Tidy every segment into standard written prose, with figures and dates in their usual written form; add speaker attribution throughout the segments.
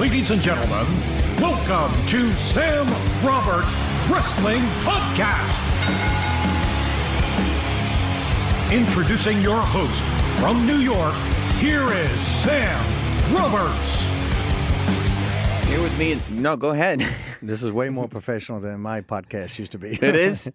Speaker 1: Ladies and gentlemen, welcome to Sam Roberts Wrestling Podcast. Introducing your host from New York, here is Sam Roberts.
Speaker 2: Here with me, no, go ahead.
Speaker 3: This is way more professional than my podcast used to be.
Speaker 2: It is?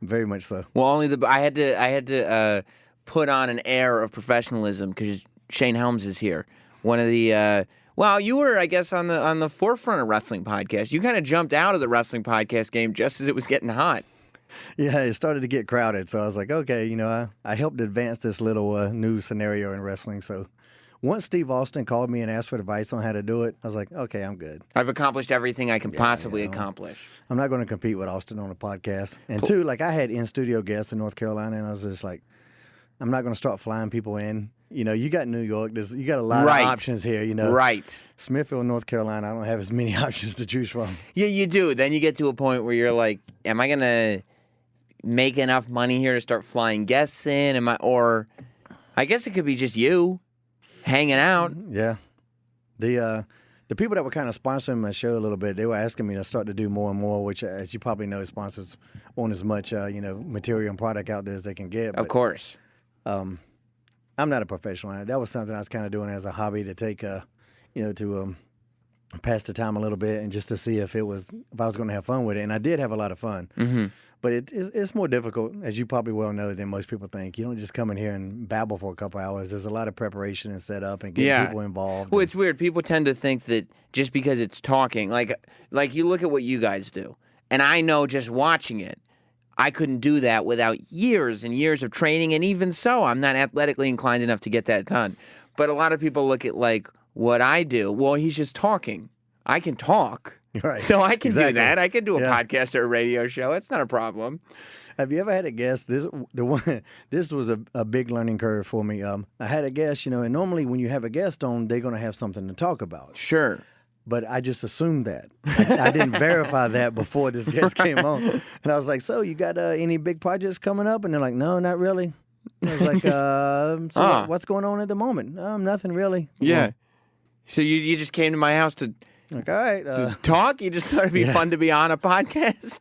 Speaker 3: Very much so.
Speaker 2: Well, I had to put on an air of professionalism because Shane Helms is here. One of the well, you were, I guess, on the forefront of wrestling podcasts. You kind of jumped out of the wrestling podcast game just as it was getting hot.
Speaker 3: Yeah, it started to get crowded, so I was like, okay, I helped advance this little new scenario in wrestling. So once Steve Austin called me and asked for advice on how to do it, I was like, okay, I'm good.
Speaker 2: I've accomplished everything I can possibly accomplish.
Speaker 3: I'm not going to compete with Austin on a podcast. And two, like I had in-studio guests in North Carolina, and I was just like, I'm not going to start flying people in. You got New York. You got a lot of options here,
Speaker 2: Right.
Speaker 3: Smithfield, North Carolina, I don't have as many options to choose from.
Speaker 2: Yeah, you do. Then you get to a point where you're like, am I going to make enough money here to start flying guests in? Or I guess it could be just you hanging out.
Speaker 3: Yeah. The people that were kind of sponsoring my show a little bit, they were asking me to start to do more and more, which, as you probably know, sponsors want as much, material and product out there as they can get.
Speaker 2: Of course.
Speaker 3: I'm not a professional. That was something I was kind of doing as a hobby to take, to pass the time a little bit and just to see if I was going to have fun with it. And I did have a lot of fun.
Speaker 2: Mm-hmm.
Speaker 3: But it's more difficult, as you probably well know, than most people think. You don't just come in here and babble for a couple hours. There's a lot of preparation and setup and getting people involved.
Speaker 2: Well, it's weird. People tend to think that just because it's talking, like you look at what you guys do, and I know just watching it, I couldn't do that without years and years of training, and even so, I'm not athletically inclined enough to get that done. But a lot of people look at, like, what I do. Well, he's just talking. I can talk.
Speaker 3: Right.
Speaker 2: So I can do that. I can do a
Speaker 3: Yeah.
Speaker 2: podcast or a radio show. It's not a problem.
Speaker 3: Have you ever had a guest? This was a big learning curve for me. I had a guest, and normally when you have a guest on, they're going to have something to talk about.
Speaker 2: Sure.
Speaker 3: But I just assumed that. I didn't verify that before this guest came on. And I was like, so you got any big projects coming up? And they're like, no, not really. I was like, what's going on at the moment? Nothing really.
Speaker 2: Yeah. So you just came to my house to
Speaker 3: Like, all right.
Speaker 2: talk? You just thought it'd be fun to be on a podcast?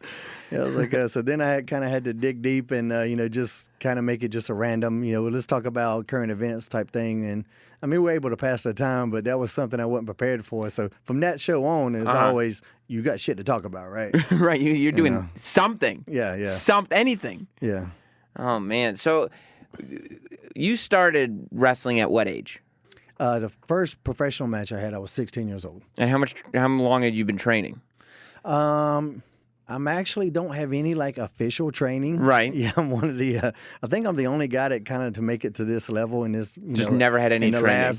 Speaker 3: Yeah, I was like, so then I kind of had to dig deep and, just kind of make it just a random, let's talk about current events type thing. And, we were able to pass the time, but that was something I wasn't prepared for. So from that show on, it's always, you got shit to talk about, right?
Speaker 2: Right. You're doing something.
Speaker 3: Yeah.
Speaker 2: Anything.
Speaker 3: Yeah.
Speaker 2: Oh, man. So you started wrestling at what age?
Speaker 3: The first professional match I had, I was 16 years old.
Speaker 2: And how long had you been training?
Speaker 3: I'm actually don't have any official training.
Speaker 2: Right.
Speaker 3: Yeah, I'm one of the. I think I'm the only guy that kind of to make it to this level in this.
Speaker 2: Just never had any training.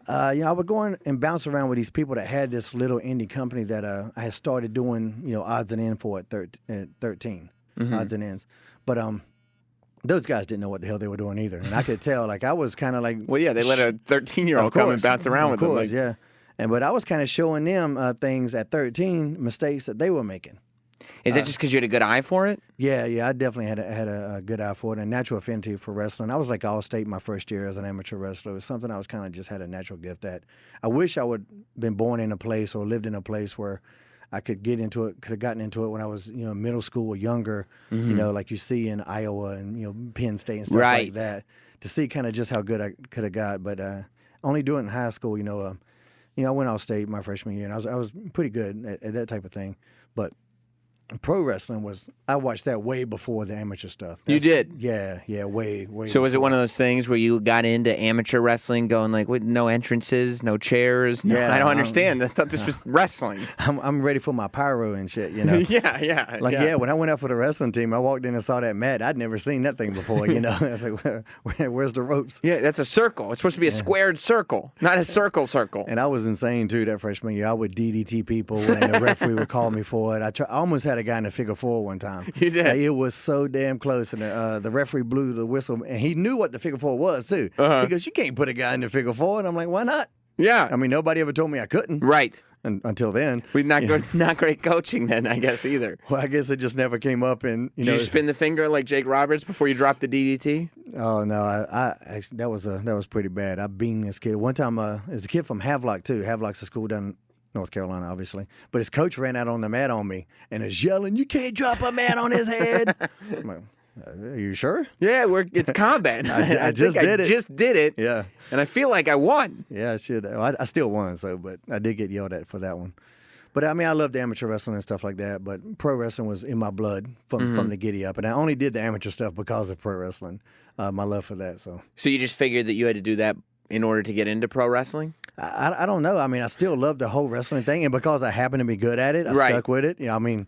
Speaker 3: I would go and bounce around with these people that had this little indie company that I had started doing odds and ends for at 13 odds and ends, but those guys didn't know what the hell they were doing either, and I could tell. I was kind of like,
Speaker 2: well, yeah, they let a 13-year-old come and bounce around with them.
Speaker 3: Yeah, but I was kind of showing them things at 13, mistakes that they were making.
Speaker 2: Is that just because you had a good eye for it?
Speaker 3: Yeah, I definitely had a good eye for it and a natural affinity for wrestling. I was like All-State my first year as an amateur wrestler. It was something I was kind of just had a natural gift at. I wish I would been born in a place or lived in a place where I could get into it, could have gotten into it when I was, middle school or younger, like you see in Iowa and, Penn State and stuff like that, to see kind of just how good I could have got. But only doing it in high school, I went All-State my freshman year, and I was pretty good at that type of thing. But pro wrestling I watched that way before the amateur stuff.
Speaker 2: You did?
Speaker 3: Yeah, way.
Speaker 2: So was it one of those things where you got into amateur wrestling going with no entrances, no chairs? No,
Speaker 3: Yeah,
Speaker 2: I don't understand. I thought this was wrestling.
Speaker 3: I'm ready for my pyro and shit,
Speaker 2: Yeah.
Speaker 3: When I went out for the wrestling team, I walked in and saw that mat. I'd never seen that thing before, I was like, where's the ropes?
Speaker 2: Yeah, that's a circle. It's supposed to be a squared circle, not a circle.
Speaker 3: And I was insane, too, that freshman year. I would DDT people, and the referee would call me for it. I almost had a guy in the figure four one time.
Speaker 2: You did?
Speaker 3: It was so damn close, and the referee blew the whistle, and he knew what the figure four was, too. He goes, you can't put a guy in the figure four, and I'm like, why not?
Speaker 2: Yeah.
Speaker 3: Nobody ever told me I couldn't.
Speaker 2: Right.
Speaker 3: Until then.
Speaker 2: Not great coaching then, I guess, either.
Speaker 3: Well, I guess it just never came up, and,
Speaker 2: Did you spin the finger like Jake Roberts before you dropped the DDT?
Speaker 3: Oh, no, I actually, that was pretty bad. I beamed this kid. One time, there's a kid from Havelock, too. Havelock's a school down North Carolina, obviously. But his coach ran out on the mat on me and is yelling, "You can't drop a mat on his head." I'm like, are you sure?
Speaker 2: Yeah, it's combat.
Speaker 3: I just did it.
Speaker 2: Just did it.
Speaker 3: Yeah.
Speaker 2: And I feel like I won.
Speaker 3: Yeah, I should. I still won, but I did get yelled at for that one. But I mean, I loved amateur wrestling and stuff like that. But pro wrestling was in my blood from the giddy up, and I only did the amateur stuff because of pro wrestling. My love for that. So
Speaker 2: you just figured that you had to do that in order to get into pro wrestling?
Speaker 3: I don't know. I mean, I still love the whole wrestling thing, and because I happen to be good at it, I stuck with it. I mean,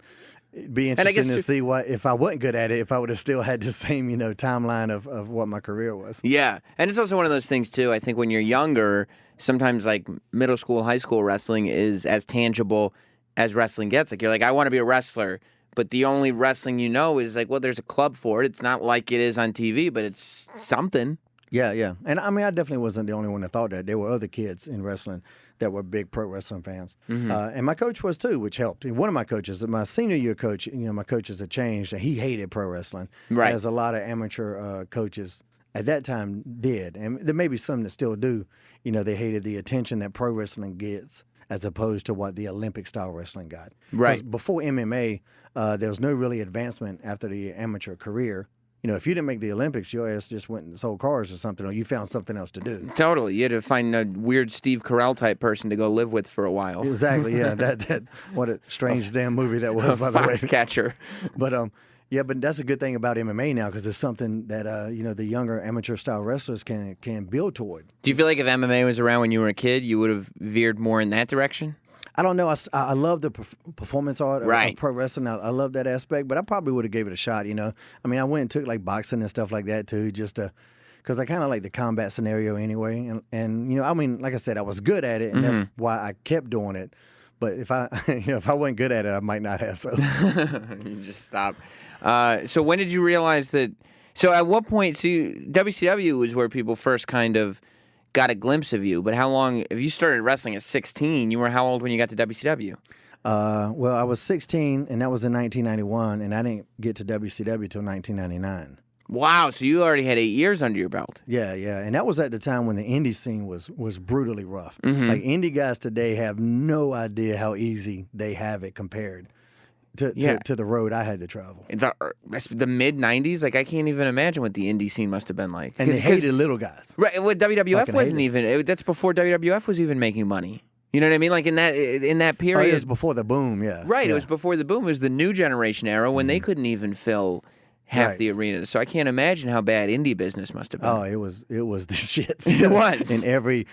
Speaker 3: it'd be interesting to see what if I wasn't good at it, if I would have still had the same timeline of what my career was.
Speaker 2: Yeah, and it's also one of those things too. I think when you're younger, sometimes like middle school, high school wrestling is as tangible as wrestling gets. Like you're like, I want to be a wrestler, but the only wrestling you know is like, well, there's a club for it. It's not like it is on TV, but it's something.
Speaker 3: Yeah. And I mean, I definitely wasn't the only one that thought that. There were other kids in wrestling that were big pro wrestling fans. And my coach was too, which helped. One of my coaches, my senior year coach, my coaches had changed, and he hated pro wrestling, as a lot of amateur coaches at that time did. And there may be some that still do. They hated the attention that pro wrestling gets as opposed to what the Olympic-style wrestling got.
Speaker 2: Right.
Speaker 3: Before MMA, there was no really advancement after the amateur career. If you didn't make the Olympics, your ass just went and sold cars or something, or you found something else to do.
Speaker 2: Totally. You had to find a weird Steve Carell type person to go live with for a while.
Speaker 3: Exactly, yeah. That what a strange damn movie that was, by the way.
Speaker 2: Foxcatcher.
Speaker 3: But but that's a good thing about MMA now, because it's something that the younger amateur-style wrestlers can build toward.
Speaker 2: Do you feel like if MMA was around when you were a kid, you would have veered more in that direction?
Speaker 3: I don't know. I love the performance art of pro wrestling. I love that aspect, but I probably would have gave it a shot. I mean, I went and took like boxing and stuff like that too, just to, because I kind of like the combat scenario anyway. And I mean, like I said, I was good at it, and that's why I kept doing it. But if I if I wasn't good at it, I might not have. So
Speaker 2: you just stop. So when did you realize that? So at what point? WCW was where people first kind of got a glimpse of you, but how long, if you started wrestling at 16, you were how old when you got to WCW?
Speaker 3: Well, I was 16, and that was in 1991, and I didn't get to WCW till 1999.
Speaker 2: Wow, so you already had 8 years under your belt.
Speaker 3: Yeah, and that was at the time when the indie scene was brutally rough. Like, indie guys today have no idea how easy they have it compared to the road I had to travel.
Speaker 2: The mid-'90s, like I can't even imagine what the indie scene must have been like.
Speaker 3: And they hated little guys.
Speaker 2: Right, well, WWF wasn't even, that's before WWF was even making money. You know what I mean? Like in that period.
Speaker 3: It was before the boom, yeah.
Speaker 2: Right,
Speaker 3: yeah.
Speaker 2: It was before the boom. It was the new generation era when they couldn't even fill half the arenas. So I can't imagine how bad indie business must have been.
Speaker 3: Oh, it was the shits.
Speaker 2: It was.
Speaker 3: In every,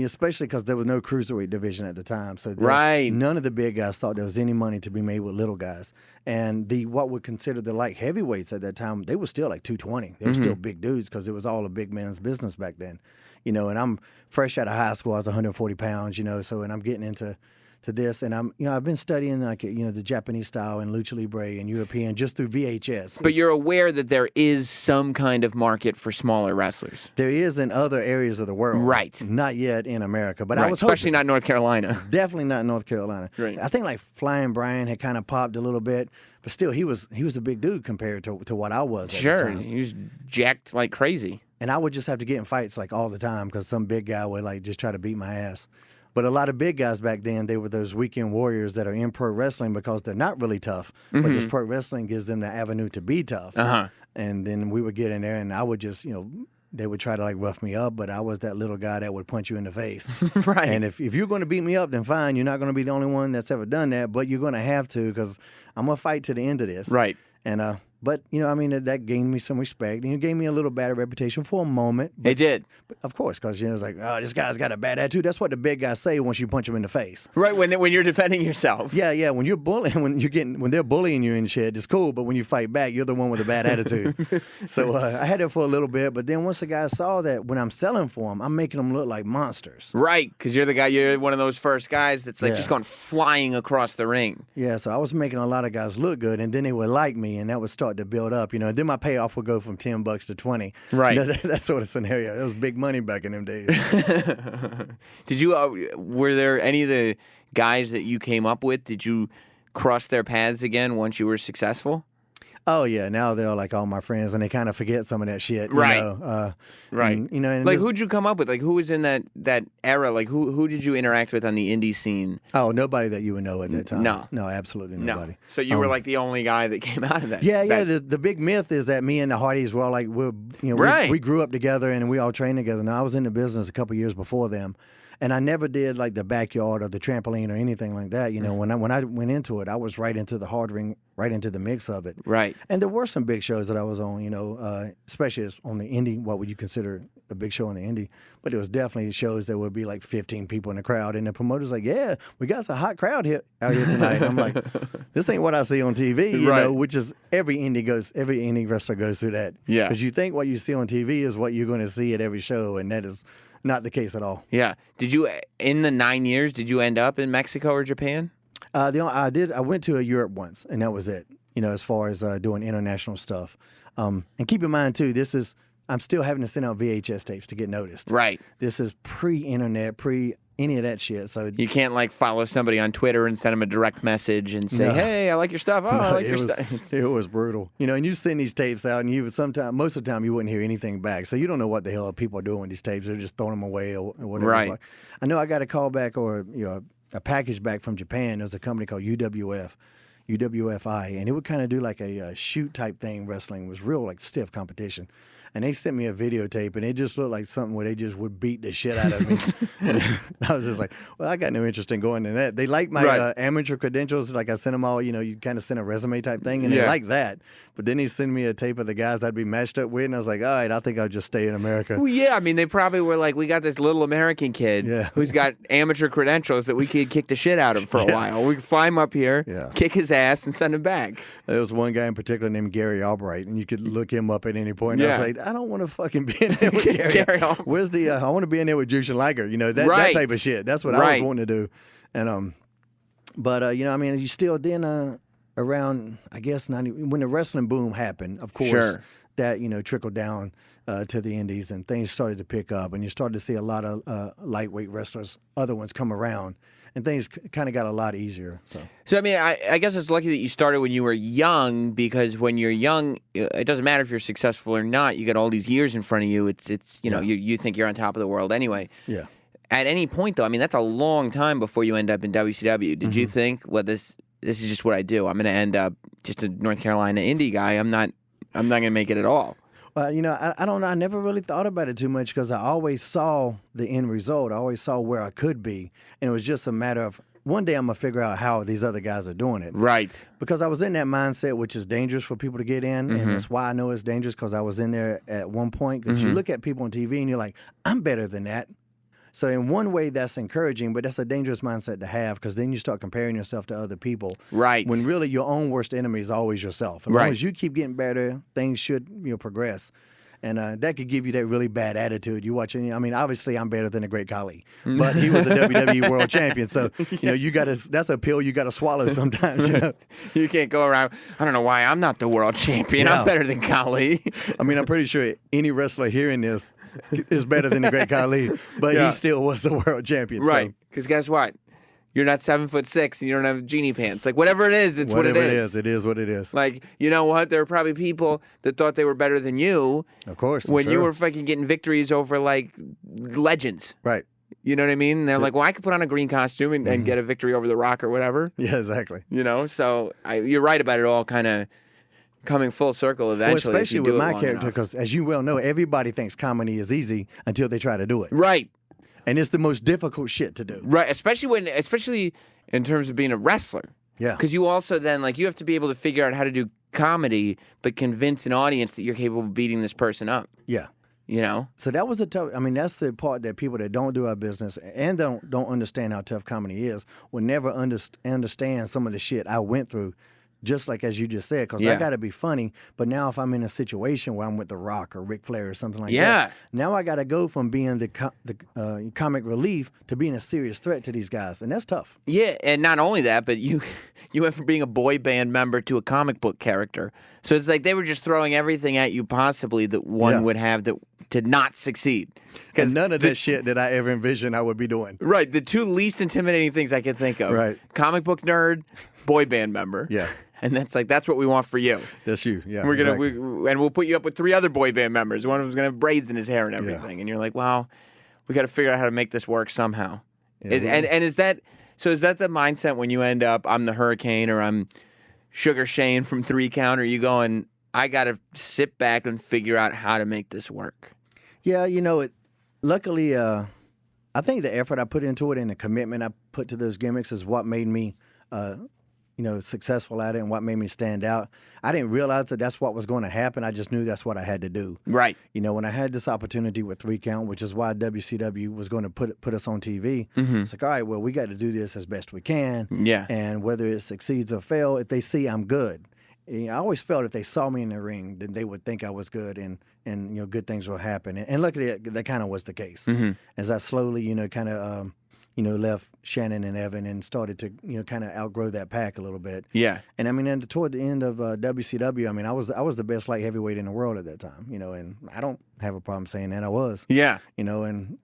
Speaker 3: especially because there was no cruiserweight division at the time. So none of the big guys thought there was any money to be made with little guys. And what would consider the light heavyweights at that time, they were still like 220. They were still big dudes because it was all a big man's business back then. And I'm fresh out of high school. I was 140 pounds, and I'm getting into this, and I've been studying the Japanese style and lucha libre and European just through VHS.
Speaker 2: But you're aware that there is some kind of market for smaller wrestlers.
Speaker 3: There is in other areas of the world,
Speaker 2: right?
Speaker 3: Not yet in America, but
Speaker 2: right.
Speaker 3: I was
Speaker 2: especially not North Carolina.
Speaker 3: Definitely not North Carolina.
Speaker 2: Right.
Speaker 3: I think like Flying Brian had kind of popped a little bit, but still he was a big dude compared to what I was.
Speaker 2: Sure,
Speaker 3: at the time.
Speaker 2: He was jacked like crazy.
Speaker 3: And I would just have to get in fights like all the time because some big guy would like just try to beat my ass. But a lot of big guys back then, they were those weekend warriors that are in pro wrestling because they're not really tough, but this pro wrestling gives them the avenue to be tough. And then we would get in there, and I would just, they would try to like rough me up, but I was that little guy that would punch you in the face.
Speaker 2: Right.
Speaker 3: And if you're going to beat me up, then fine. You're not going to be the only one that's ever done that, but you're going to have to because I'm going to fight to the end of this.
Speaker 2: Right.
Speaker 3: And but that gained me some respect, and it gave me a little bad reputation for a moment.
Speaker 2: It did,
Speaker 3: but of course, because it's like, oh, this guy's got a bad attitude. That's what the big guys say once you punch them in the face.
Speaker 2: Right, when you're defending yourself.
Speaker 3: Yeah. When you're bullying, when they're bullying you and shit, it's cool. But when you fight back, you're the one with a bad attitude. So I had it for a little bit, but then once the guys saw that when I'm selling for them, I'm making them look like monsters.
Speaker 2: Right, because you're one of those first guys that's like just going flying across the ring.
Speaker 3: Yeah, so I was making a lot of guys look good, and then they would like me, and that would start to build up, And then my payoff would go from $10 to 20.
Speaker 2: Right.
Speaker 3: That sort of scenario. It was big money back in them days.
Speaker 2: Were there any of the guys that you came up with, did you cross their paths again once you were successful?
Speaker 3: Oh yeah, now they're like all my friends, and they kind of forget some of that shit.
Speaker 2: Right.
Speaker 3: You know?
Speaker 2: Right.
Speaker 3: And, you know, and
Speaker 2: Like, who'd you come up with? Like, who was in that era? Like, who did you interact with on the indie scene?
Speaker 3: Oh, nobody that you would know at that time.
Speaker 2: No.
Speaker 3: No, absolutely nobody.
Speaker 2: No. So you were like the only guy that came out of that.
Speaker 3: Yeah, yeah.
Speaker 2: that-
Speaker 3: The big myth is that me and the Hardys were all like,
Speaker 2: Right.
Speaker 3: we grew up together and we all trained together. Now I was in the business a couple years before them, and I never did like the backyard or the trampoline or anything like that. You know, when I went into it, I was right into the hard ring, right into the mix of it.
Speaker 2: Right.
Speaker 3: And there were some big shows that I was on. You know, especially on the indie. What would you consider a big show on the indie? But it was definitely shows that would be like 15 people in the crowd, and the promoter's like, "Yeah, we got a hot crowd out here tonight." And I'm like, "This ain't what I see on TV." You
Speaker 2: Right.
Speaker 3: know, which is every indie wrestler goes through that.
Speaker 2: Yeah.
Speaker 3: Because you think what you see on TV is what you're going to see at every show, and that is not the case at all.
Speaker 2: Yeah. Did you, in the 9 years, did you end up in Mexico or Japan?
Speaker 3: I went to Europe once, and that was it. You know, as far as doing international stuff. And keep in mind too, I'm still having to send out VHS tapes to get noticed.
Speaker 2: Right.
Speaker 3: This is pre-internet, pre any of that shit. So
Speaker 2: You can't like follow somebody on Twitter and send them a direct message and say,
Speaker 3: No.
Speaker 2: "Hey, I like your stuff." Oh, I like your stuff.
Speaker 3: it was brutal. You know, and you send these tapes out, and most of the time you wouldn't hear anything back. So you don't know what the hell people are doing with these tapes. They're just throwing them away or whatever.
Speaker 2: Right.
Speaker 3: I know I got a call back or a package back from Japan. There's a company called UWFI, and it would kind of do like a shoot type thing. Wrestling. It was real like stiff competition. And they sent me a videotape, and it just looked like something where they just would beat the shit out of me. And I was just like, well, I got no interest in going to that. They like my amateur credentials. Like I sent them all, you kind of send a resume type thing, and they like that. But then he sent me a tape of the guys I'd be matched up with, and I was like, all right, I think I'll just stay in America.
Speaker 2: Well, yeah, I mean, they probably were like, we got this little American kid who's got amateur credentials that we could kick the shit out of for a while. We could fly him up here, kick his ass, and send him back.
Speaker 3: There was one guy in particular named Gary Albright, and you could look him up at any point. And I was like, I don't want to fucking be in there with Gary. Where's the? I want to be in there with Jushin Liger. You know, that type of shit. That's what I was wanting to do. And but I mean, you still then around I guess 90 when the wrestling boom happened. Of course, that trickled down to the indies, and things started to pick up, and you started to see a lot of lightweight wrestlers, other ones come around. And things kind of got a lot easier.
Speaker 2: So I mean, I guess it's lucky that you started when you were young, because when you're young, it doesn't matter if you're successful or not. You got all these years in front of you. It's you think you're on top of the world anyway.
Speaker 3: Yeah.
Speaker 2: At any point, though, I mean, that's a long time before you end up in WCW. Did you think, well, this is just what I do? I'm going to end up just a North Carolina indie guy. I'm not going to make it at all.
Speaker 3: I don't know. I never really thought about it too much because I always saw the end result. I always saw where I could be. And it was just a matter of one day I'm going to figure out how these other guys are doing it.
Speaker 2: Right.
Speaker 3: Because I was in that mindset, which is dangerous for people to get in. And that's why I know it's dangerous, because I was in there at one point. Because you look at people on TV and you're like, I'm better than that. So in one way, that's encouraging, but that's a dangerous mindset to have, because then you start comparing yourself to other people.
Speaker 2: Right.
Speaker 3: When really your own worst enemy is always yourself. As long as you keep getting better, things should progress. And that could give you that really bad attitude. You watch, I mean, obviously I'm better than the Great Khali, but he was a WWE World Champion. So, that's a pill you got to swallow sometimes.
Speaker 2: You can't go around, I don't know why I'm not the world champion. I'm better than Khali.
Speaker 3: I mean, I'm pretty sure any wrestler hearing this is better than the Great Khali, but he still was a world champion.
Speaker 2: Right. Because guess what? You're not 7'6" and you don't have genie pants. Like, whatever it is, it's what it is.
Speaker 3: It is what it is.
Speaker 2: Like, you know what? There are probably people that thought they were better than you.
Speaker 3: Of course.
Speaker 2: When you were fucking getting victories over, like, legends.
Speaker 3: Right.
Speaker 2: You know what I mean? And they're like, well, I could put on a green costume and get a victory over The Rock or whatever.
Speaker 3: Yeah, exactly.
Speaker 2: So you're right about it all kind of coming full circle eventually.
Speaker 3: Well, especially with my character, because as you well know, everybody thinks comedy is easy until they try to do it.
Speaker 2: Right.
Speaker 3: And it's the most difficult shit to do.
Speaker 2: Right, especially in terms of being a wrestler.
Speaker 3: Yeah.
Speaker 2: Because you also then, you have to be able to figure out how to do comedy, but convince an audience that you're capable of beating this person up.
Speaker 3: Yeah.
Speaker 2: So
Speaker 3: that was that's the part that people that don't do our business and don't understand how tough comedy is will never understand some of the shit I went through. Just like as you just said, because I got to be funny. But now if I'm in a situation where I'm with The Rock or Ric Flair or something like that, now I got to go from being the comic relief to being a serious threat to these guys. And that's tough.
Speaker 2: Yeah, and not only that, but you went from being a boy band member to a comic book character. So it's like they were just throwing everything at you possibly that one would have to not succeed.
Speaker 3: Because none of that shit that I ever envisioned I would be doing.
Speaker 2: Right, the two least intimidating things I could think of.
Speaker 3: Right.
Speaker 2: Comic book nerd, boy band member.
Speaker 3: Yeah.
Speaker 2: And that's what we want for you.
Speaker 3: That's you. Yeah.
Speaker 2: We're gonna
Speaker 3: exactly.
Speaker 2: and we'll put you up with 3 other boy band members. One of them's gonna have braids in his hair and everything. And you're like, well, we got to figure out how to make this work somehow.
Speaker 3: Yeah,
Speaker 2: Is that the mindset when you end up? I'm the Hurricane or I'm Sugar Shane from 3 Count? Or are you going? I got to sit back and figure out how to make this work.
Speaker 3: Yeah, luckily, I think the effort I put into it and the commitment I put to those gimmicks is what made me, successful at it and what made me stand out. I didn't realize that that's what was going to happen. I just knew that's what I had to do.
Speaker 2: Right.
Speaker 3: When I had this opportunity with 3 Count, which is why WCW was going to put us on TV, it's like, all right, well, we got to do this as best we can.
Speaker 2: Yeah.
Speaker 3: And whether it succeeds or fails, if they see I'm good. I always felt if they saw me in the ring, then they would think I was good and good things will happen. And luckily, that kind of was the case. As I slowly, kind of, left Shannon and Evan and started to, kind of outgrow that pack a little bit.
Speaker 2: Yeah.
Speaker 3: And I mean, and toward the end of WCW, I mean, I was the best light heavyweight in the world at that time, and I don't have a problem saying that I was.
Speaker 2: Yeah.
Speaker 3: And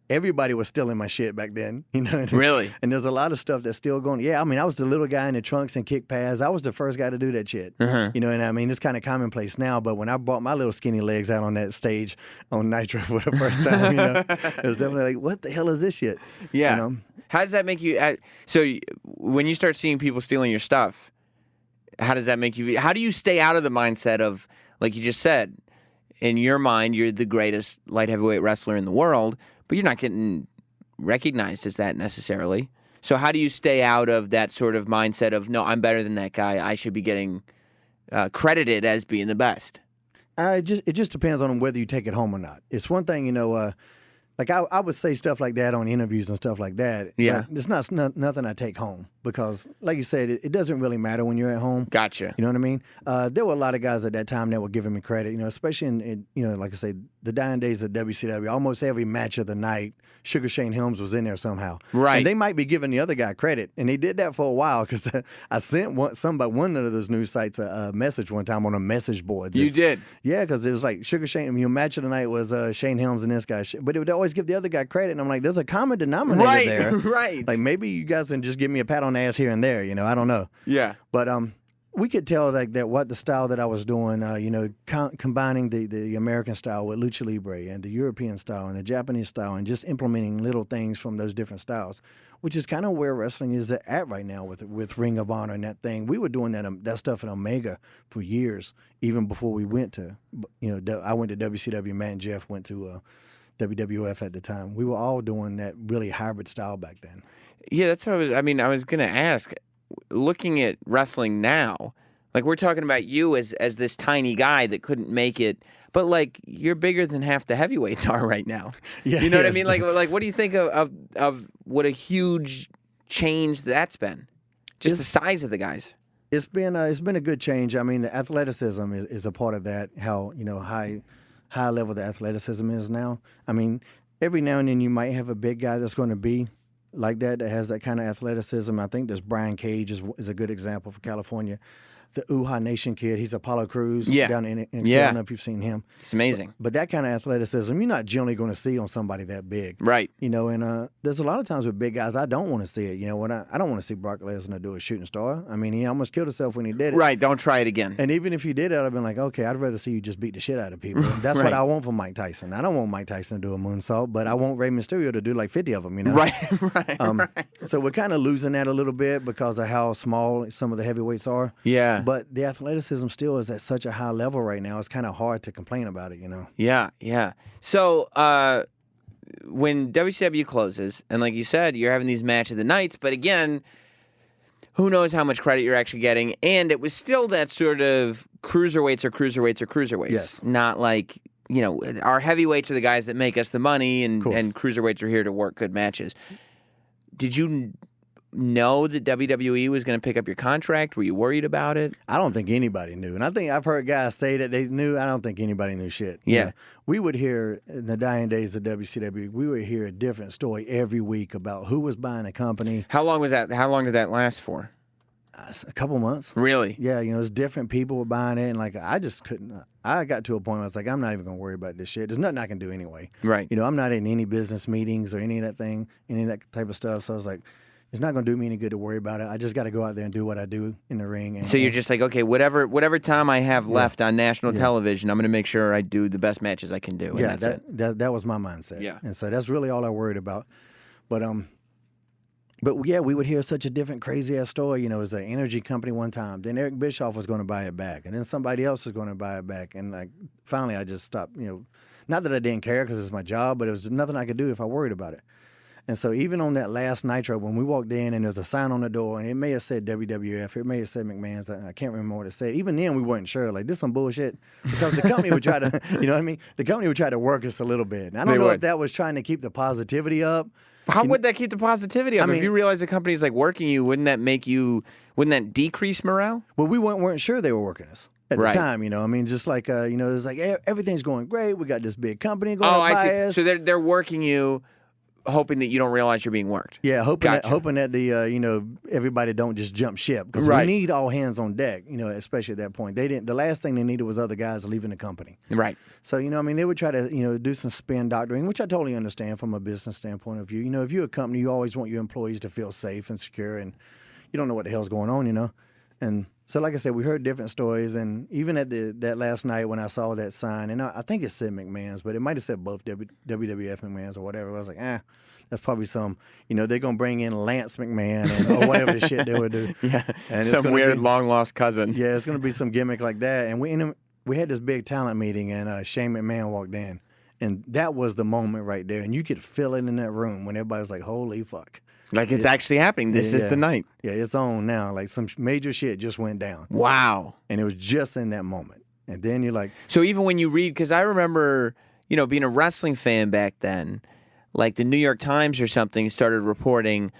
Speaker 3: everybody was still in my shit back then,
Speaker 2: Really?
Speaker 3: And there's a lot of stuff that's still going. Yeah, I mean, I was the little guy in the trunks and kick pads. I was the first guy to do that shit. And I mean, it's kind of commonplace now, but when I brought my little skinny legs out on that stage on Nitro for the first time, it was definitely like, what the hell is this shit?
Speaker 2: Yeah. How does that make you? So when you start seeing people stealing your stuff, how does that make you? How do you stay out of the mindset of, like you just said, in your mind, you're the greatest light heavyweight wrestler in the world, but you're not getting recognized as that necessarily. So how do you stay out of that sort of mindset of, no, I'm better than that guy. I should be getting credited as being the best?
Speaker 3: It just depends on whether you take it home or not. It's one thing, like I would say stuff like that on interviews and stuff like that.
Speaker 2: Yeah.
Speaker 3: It's not nothing I take home because, like you said, it doesn't really matter when you're at home.
Speaker 2: Gotcha.
Speaker 3: You know what I mean? There were a lot of guys at that time that were giving me credit, especially in like I say, the dying days of WCW. Almost every match of the night, Sugar Shane Helms was in there somehow.
Speaker 2: Right.
Speaker 3: And they might be giving the other guy credit. And they did that for a while because I sent one of those news sites a message one time on a message board.
Speaker 2: You did?
Speaker 3: Yeah, because it was like Sugar Shane, your match of the night was Shane Helms and this guy. But it would always give the other guy credit. And I'm like, there's a common denominator there.
Speaker 2: Right.
Speaker 3: Like maybe you guys can just give me a pat on the ass here and there. I don't know.
Speaker 2: Yeah.
Speaker 3: But we could tell like that what the style that I was doing, combining the American style with Lucha Libre and the European style and the Japanese style and just implementing little things from those different styles, which is kind of where wrestling is at right now with Ring of Honor and that thing. We were doing that stuff in Omega for years, even before we went to, I went to WCW. Matt and Jeff went to WWF at the time. We were all doing that really hybrid style back then.
Speaker 2: Yeah, that's what I was going to ask. Looking at wrestling now, like we're talking about you as this tiny guy that couldn't make it, but like you're bigger than half the heavyweights are right now.
Speaker 3: Yeah,
Speaker 2: you know what I mean? Like what do you think of what a huge change that's been? Just the size of the guys.
Speaker 3: It's been a good change. I mean, the athleticism is a part of that. How high level the athleticism is now. I mean, every now and then you might have a big guy that's going to be like that has that kind of athleticism. I think this Brian Cage is a good example for California. The Uha Nation kid, he's Apollo Crews down in I don't know if you've seen him.
Speaker 2: It's amazing.
Speaker 3: But that kind of athleticism, you're not generally going to see on somebody that big.
Speaker 2: Right.
Speaker 3: And there's a lot of times with big guys, I don't want to see it. When I don't want to see Brock Lesnar do a shooting star. I mean, he almost killed himself when he did it.
Speaker 2: Right, don't try it again.
Speaker 3: And even if you did it, I'd have been like, okay, I'd rather see you just beat the shit out of people. That's what I want from Mike Tyson. I don't want Mike Tyson to do a moonsault, but I want Rey Mysterio to do like 50 of them,
Speaker 2: Right.
Speaker 3: So we're kind of losing that a little bit because of how small some of the heavyweights are.
Speaker 2: Yeah.
Speaker 3: But the athleticism still is at such a high level right now. It's kind of hard to complain about it,
Speaker 2: Yeah, yeah. So when WCW closes, and like you said, you're having these match of the nights, but again, who knows how much credit you're actually getting? And it was still that sort of cruiserweights are cruiserweights are cruiserweights.
Speaker 3: Yes.
Speaker 2: Not like, our heavyweights are the guys that make us the money, and cruiserweights are here to work good matches. Did you know that WWE was going to pick up your contract? Were you worried about it?
Speaker 3: I don't think anybody knew. And I think I've heard guys say that they knew. I don't think anybody knew shit.
Speaker 2: Yeah.
Speaker 3: We would hear, in the dying days of WCW, we would hear a different story every week about who was buying a company.
Speaker 2: How long was that? How long did that last for?
Speaker 3: A couple months.
Speaker 2: Really?
Speaker 3: Yeah, it was different people were buying it. And I just couldn't. I got to a point where I was like, I'm not even going to worry about this shit. There's nothing I can do anyway.
Speaker 2: Right.
Speaker 3: I'm not in any business meetings or any of that type of stuff. So I was like, it's not going to do me any good to worry about it. I just got to go out there and do what I do in the ring. And,
Speaker 2: So you're just like, okay, whatever time I have left on national television, I'm going to make sure I do the best matches I can do. And
Speaker 3: yeah,
Speaker 2: that's it.
Speaker 3: that was my mindset.
Speaker 2: Yeah.
Speaker 3: And so that's really all I worried about. But yeah, we would hear such a different crazy ass story. You know, it was an energy company one time. Then Eric Bischoff was going to buy it back, and then somebody else was going to buy it back. And like finally, I just stopped. You know, not that I didn't care because it's my job, but it was nothing I could do if I worried about it. And so even on that last Nitro, when we walked in and there was a sign on the door, and it may have said WWF, it may have said McMahon's, I can't remember what it said. Even then, we weren't sure. Like, this is some bullshit. Because the company would try to, you know what I mean? The company would try to work us a little bit. And I don't know if that was trying to keep the positivity up.
Speaker 2: How would that keep the positivity up? I mean, if you realize the company's like working you, wouldn't that decrease morale?
Speaker 3: Well, we weren't sure they were working us at the time, you know. I mean, just like, you know, it was like, everything's going great. We got this big company going to buy us.
Speaker 2: So they're working you, hoping that you don't realize you're being worked.
Speaker 3: Yeah, hoping that the you know, everybody don't just jump ship, because we need all hands on deck, you know, especially at that point. The last thing they needed was other guys leaving the company.
Speaker 2: Right.
Speaker 3: So, you know, I mean, they would try to, you know, do some spin doctoring, which I totally understand from a business standpoint of view. You know, if you're a company, you always want your employees to feel safe and secure, and you don't know what the hell's going on, you know. And so, like I said, we heard different stories, and even at that last night when I saw that sign, and I think it said McMahon's, but it might have said both WWF McMahon's or whatever. I was like, that's probably some, you know, they're going to bring in Lance McMahon or whatever the shit they would do.
Speaker 2: Yeah,
Speaker 3: and
Speaker 2: some weird long-lost cousin.
Speaker 3: Yeah, it's going to be some gimmick like that. And we had this big talent meeting, and Shane McMahon walked in, and that was the moment right there. And you could feel it in that room when everybody was like, holy fuck.
Speaker 2: Like it's actually happening. This is the night.
Speaker 3: Yeah, it's on now. Like some major shit just went down.
Speaker 2: Wow.
Speaker 3: And it was just in that moment. And then you're like...
Speaker 2: So even when you read, because I remember, you know, being a wrestling fan back then, like the New York Times or something started reporting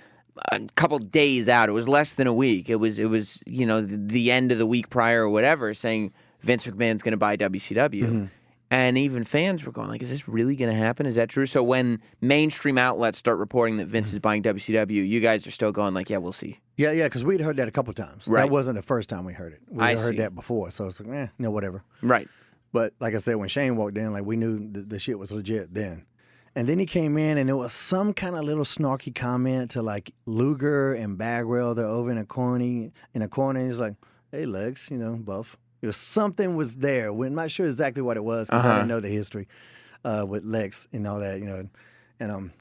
Speaker 2: a couple days out. It was less than a week. It was you know, the end of the week prior or whatever, saying Vince McMahon's going to buy WCW. Mm-hmm. And even fans were going like, is this really going to happen? Is that true? So when mainstream outlets start reporting that Vince is buying WCW, you guys are still going like, yeah, we'll see.
Speaker 3: Yeah, because we'd heard that a couple times.
Speaker 2: Right.
Speaker 3: That wasn't the first time we heard it. We'd heard that before. So it's like, you know, whatever.
Speaker 2: Right.
Speaker 3: But like I said, when Shane walked in, like we knew the shit was legit then. And then he came in, and there was some kind of little snarky comment to like Luger and Bagwell. They're over in a corner, and he's like, hey, Lex, you know, Buff. Something was there. We're not sure exactly what it was because I didn't know the history with Lex and all that, you know. And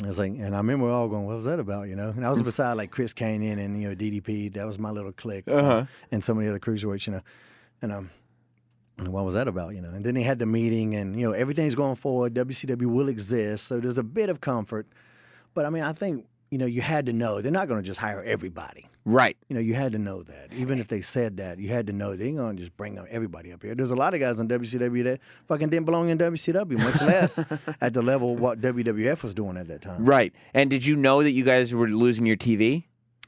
Speaker 3: I was like, and I remember we all going, what was that about, you know? And I was beside like Chris Kanyon and, you know, DDP. That was my little clique. And some of the other cruiserweights, you know. And what was that about, you know? And then they had the meeting, and, you know, everything's going forward. WCW will exist. So there's a bit of comfort. But, I mean, I think, you know, you had to know. They're not going to just hire everybody.
Speaker 2: Right.
Speaker 3: You know, you had to know that. Even if they said that, you had to know they ain't going to just bring everybody up here. There's a lot of guys in WCW that fucking didn't belong in WCW, much less at the level of what WWF was doing at that time.
Speaker 2: Right. And did you know that you guys were losing your TV?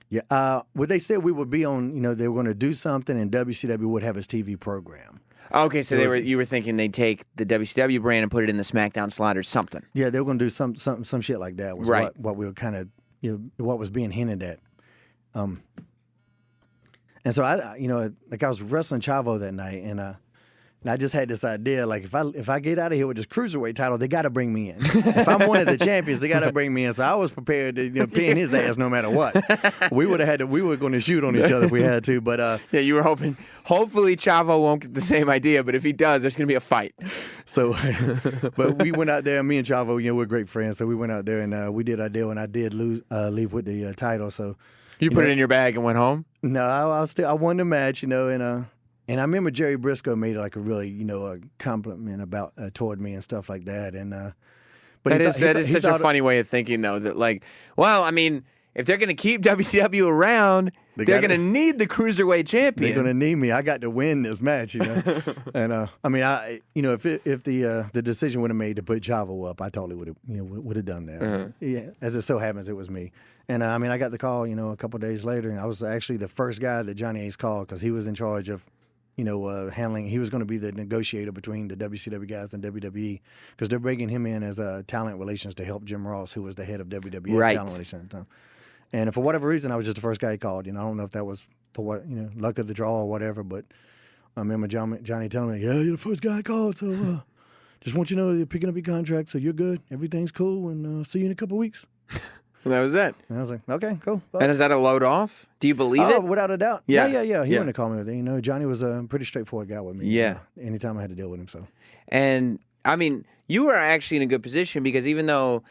Speaker 3: Yeah. Well, they said we would be on, you know, they were going to do something, and WCW would have its TV program.
Speaker 2: Okay, so you were thinking they'd take the WCW brand and put it in the SmackDown slot or something.
Speaker 3: Yeah, they were going to do some shit like that. Was
Speaker 2: right.
Speaker 3: What we were kind of, you know, what was being hinted at. And so I was wrestling Chavo that night, and I just had this idea, like if I get out of here with this cruiserweight title, they got to bring me in. If I'm one of the champions, they got to bring me in. So I was prepared to, you know, pin his ass no matter what. We were going to shoot on each other if we had to, but
Speaker 2: yeah, you were hoping. Hopefully, Chavo won't get the same idea, but if he does, there's going to be a fight.
Speaker 3: So, but we went out there. Me and Chavo, you know, we're great friends. So we went out there and we did our deal, and I did leave with the title. So
Speaker 2: you put it in your bag and went home.
Speaker 3: No, I won the match, you know, and I remember Jerry Briscoe made like a really, you know, a compliment about toward me and stuff like that. And but
Speaker 2: that is such a funny way of thinking, though. That like, well, I mean, if they're going to keep WCW around, they're going to need the cruiserweight champion.
Speaker 3: They're going to need me. I got to win this match, you know. And I mean, you know, if the decision would have made to put Chavo up, I totally would have done that. Yeah, as it so happens, it was me. And I mean, I got the call, you know, a couple of days later, and I was actually the first guy that Johnny Ace called because he was in charge of, you know, handling. He was going to be the negotiator between the WCW guys and WWE because they're bringing him in as talent relations to help Jim Ross, who was the head of WWE talent relations at the time. And for whatever reason, I was just the first guy he called. You know, I don't know if that was for what, you know, luck of the draw or whatever, but I remember Johnny telling me, yeah, you're the first guy I called, so just want you to know you're picking up your contract, so you're good. Everything's cool, and see you in a couple of weeks.
Speaker 2: And that was it.
Speaker 3: And I was like, okay, cool. Well,
Speaker 2: And is that a load off? Do you believe it?
Speaker 3: without a doubt.
Speaker 2: Yeah.
Speaker 3: Yeah. He
Speaker 2: Yeah.
Speaker 3: wouldn't have called me with it. You know, Johnny was a pretty straightforward guy with me.
Speaker 2: Yeah.
Speaker 3: Anytime I had to deal with him, so.
Speaker 2: And I mean, you were actually in a good position because even though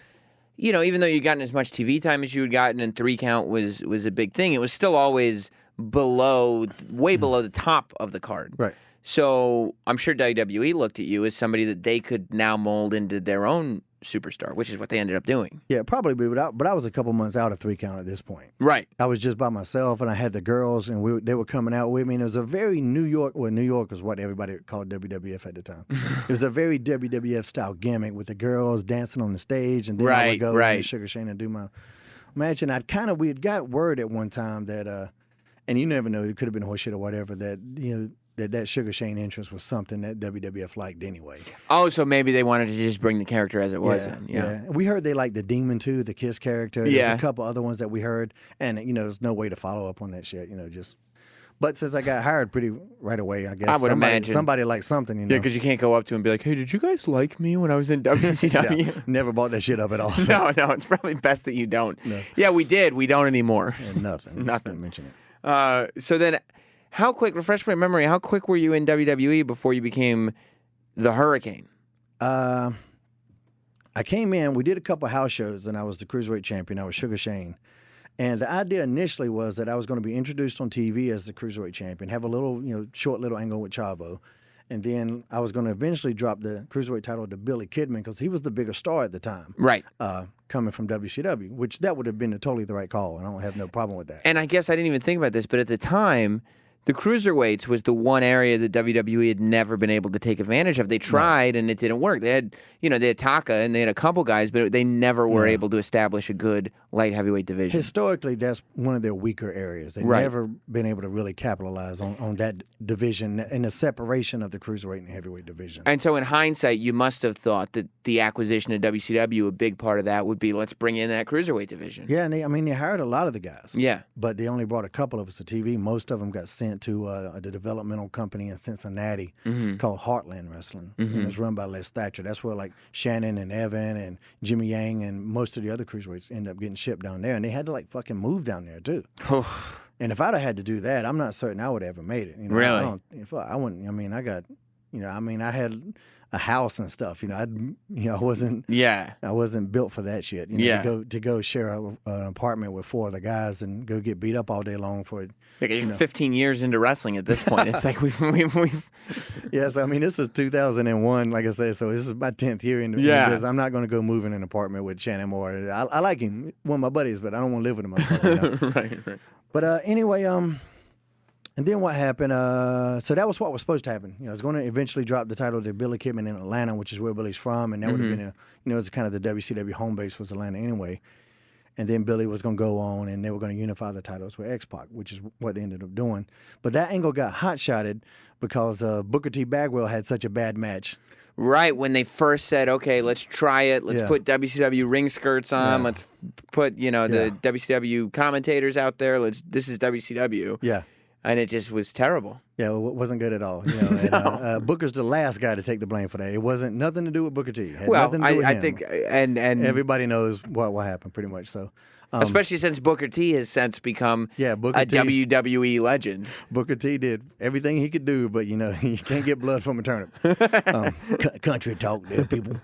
Speaker 2: you'd gotten as much TV time as you had gotten, and 3 count was a big thing, it was still always way below the top of the card.
Speaker 3: Right.
Speaker 2: So I'm sure WWE looked at you as somebody that they could now mold into their own superstar, which is what they ended up doing.
Speaker 3: Yeah, probably, but I was a couple months out of 3 count at this point.
Speaker 2: Right.
Speaker 3: I was just by myself, and I had the girls, and they were coming out with me, and it was a very New York was what everybody called WWF at the time. It was a very WWF-style gimmick with the girls dancing on the stage, and then I would go to Sugar Shane and do my match, and we had got word at one time that, and you never know, it could have been horseshit or whatever, that, you know, that Sugar Shane entrance was something that WWF liked anyway.
Speaker 2: Oh, so maybe they wanted to just bring the character as it was. Yeah.
Speaker 3: We heard they liked the Demon too, the Kiss character. There's a couple other ones that we heard, and you know, there's no way to follow up on that shit. You know, just. But since I got hired pretty right away, I guess
Speaker 2: I would imagine
Speaker 3: somebody liked something. You know?
Speaker 2: Yeah, because you can't go up to him and be like, "Hey, did you guys like me when I was in WCW?"
Speaker 3: Yeah, never bought that shit up at all. So.
Speaker 2: No, it's probably best that you don't.
Speaker 3: No.
Speaker 2: Yeah, we did. We don't anymore.
Speaker 3: Yeah, nothing.
Speaker 2: Nothing.
Speaker 3: Mention it.
Speaker 2: So then, how quick? Refresh my memory. How quick were you in WWE before you became the Hurricane?
Speaker 3: I came in. We did a couple house shows, and I was the cruiserweight champion. I was Sugar Shane. And the idea initially was that I was going to be introduced on TV as the cruiserweight champion, have a little, you know, short little angle with Chavo, and then I was going to eventually drop the cruiserweight title to Billy Kidman because he was the bigger star at the time,
Speaker 2: right?
Speaker 3: Coming from WCW, which that would have been totally the right call, and I don't have no problem with that.
Speaker 2: And I guess I didn't even think about this, but at the time, the cruiserweights was the one area that WWE had never been able to take advantage of. They tried, and it didn't work. They had Taka, and they had a couple guys, but they never were able to establish a good light heavyweight division.
Speaker 3: Historically, that's one of their weaker areas. They've never been able to really capitalize on that division and the separation of the cruiserweight and heavyweight division.
Speaker 2: And so in hindsight, you must have thought that the acquisition of WCW, a big part of that would be, let's bring in that cruiserweight division.
Speaker 3: Yeah, and they hired a lot of the guys.
Speaker 2: Yeah.
Speaker 3: But they only brought a couple of us to TV. Most of them got sent to the developmental company in Cincinnati called Heartland Wrestling. And it was run by Les Thatcher. That's where like Shannon and Evan and Jimmy Yang and most of the other cruiserweights end up getting shipped down there. And they had to like fucking move down there too. And if I'd have had to do that, I'm not certain I would have ever made it. You know,
Speaker 2: really?
Speaker 3: I wouldn't. I mean, I had a house and stuff. You know, I wasn't.
Speaker 2: Yeah.
Speaker 3: I wasn't built for that shit. You know, to go share an apartment with 4 other guys and go get beat up all day long for it.
Speaker 2: Like you're 15 years into wrestling at this point. It's like we've.
Speaker 3: Yes, I mean this is 2001. Like I said, so this is my 10th year in this. I'm not going to go move in an apartment with Shannon Moore. I like him, one of my buddies, but I don't want to live with him.
Speaker 2: Right.
Speaker 3: But anyway, and then what happened? So that was what was supposed to happen. You know, I was going to eventually drop the title to Billy Kidman in Atlanta, which is where Billy's from, and that would have been it was kind of the WCW home base was Atlanta anyway. And then Billy was going to go on, and they were going to unify the titles with X-Pac, which is what they ended up doing. But that angle got hot-shotted because Booker T. Bagwell had such a bad match.
Speaker 2: Right, when they first said, okay, let's try it. Let's put WCW ring skirts on. Let's put, the WCW commentators out there. This is WCW.
Speaker 3: Yeah.
Speaker 2: And it just was terrible.
Speaker 3: Yeah, it wasn't good at all. You know, and, Booker's the last guy to take the blame for that. It wasn't nothing to do with Booker T. It had nothing to do with him.
Speaker 2: Think, and
Speaker 3: everybody knows what happened pretty much. So,
Speaker 2: especially since Booker T has since become a WWE legend.
Speaker 3: Booker T did everything he could do, but you can't get blood from a turnip. Country talk there, people.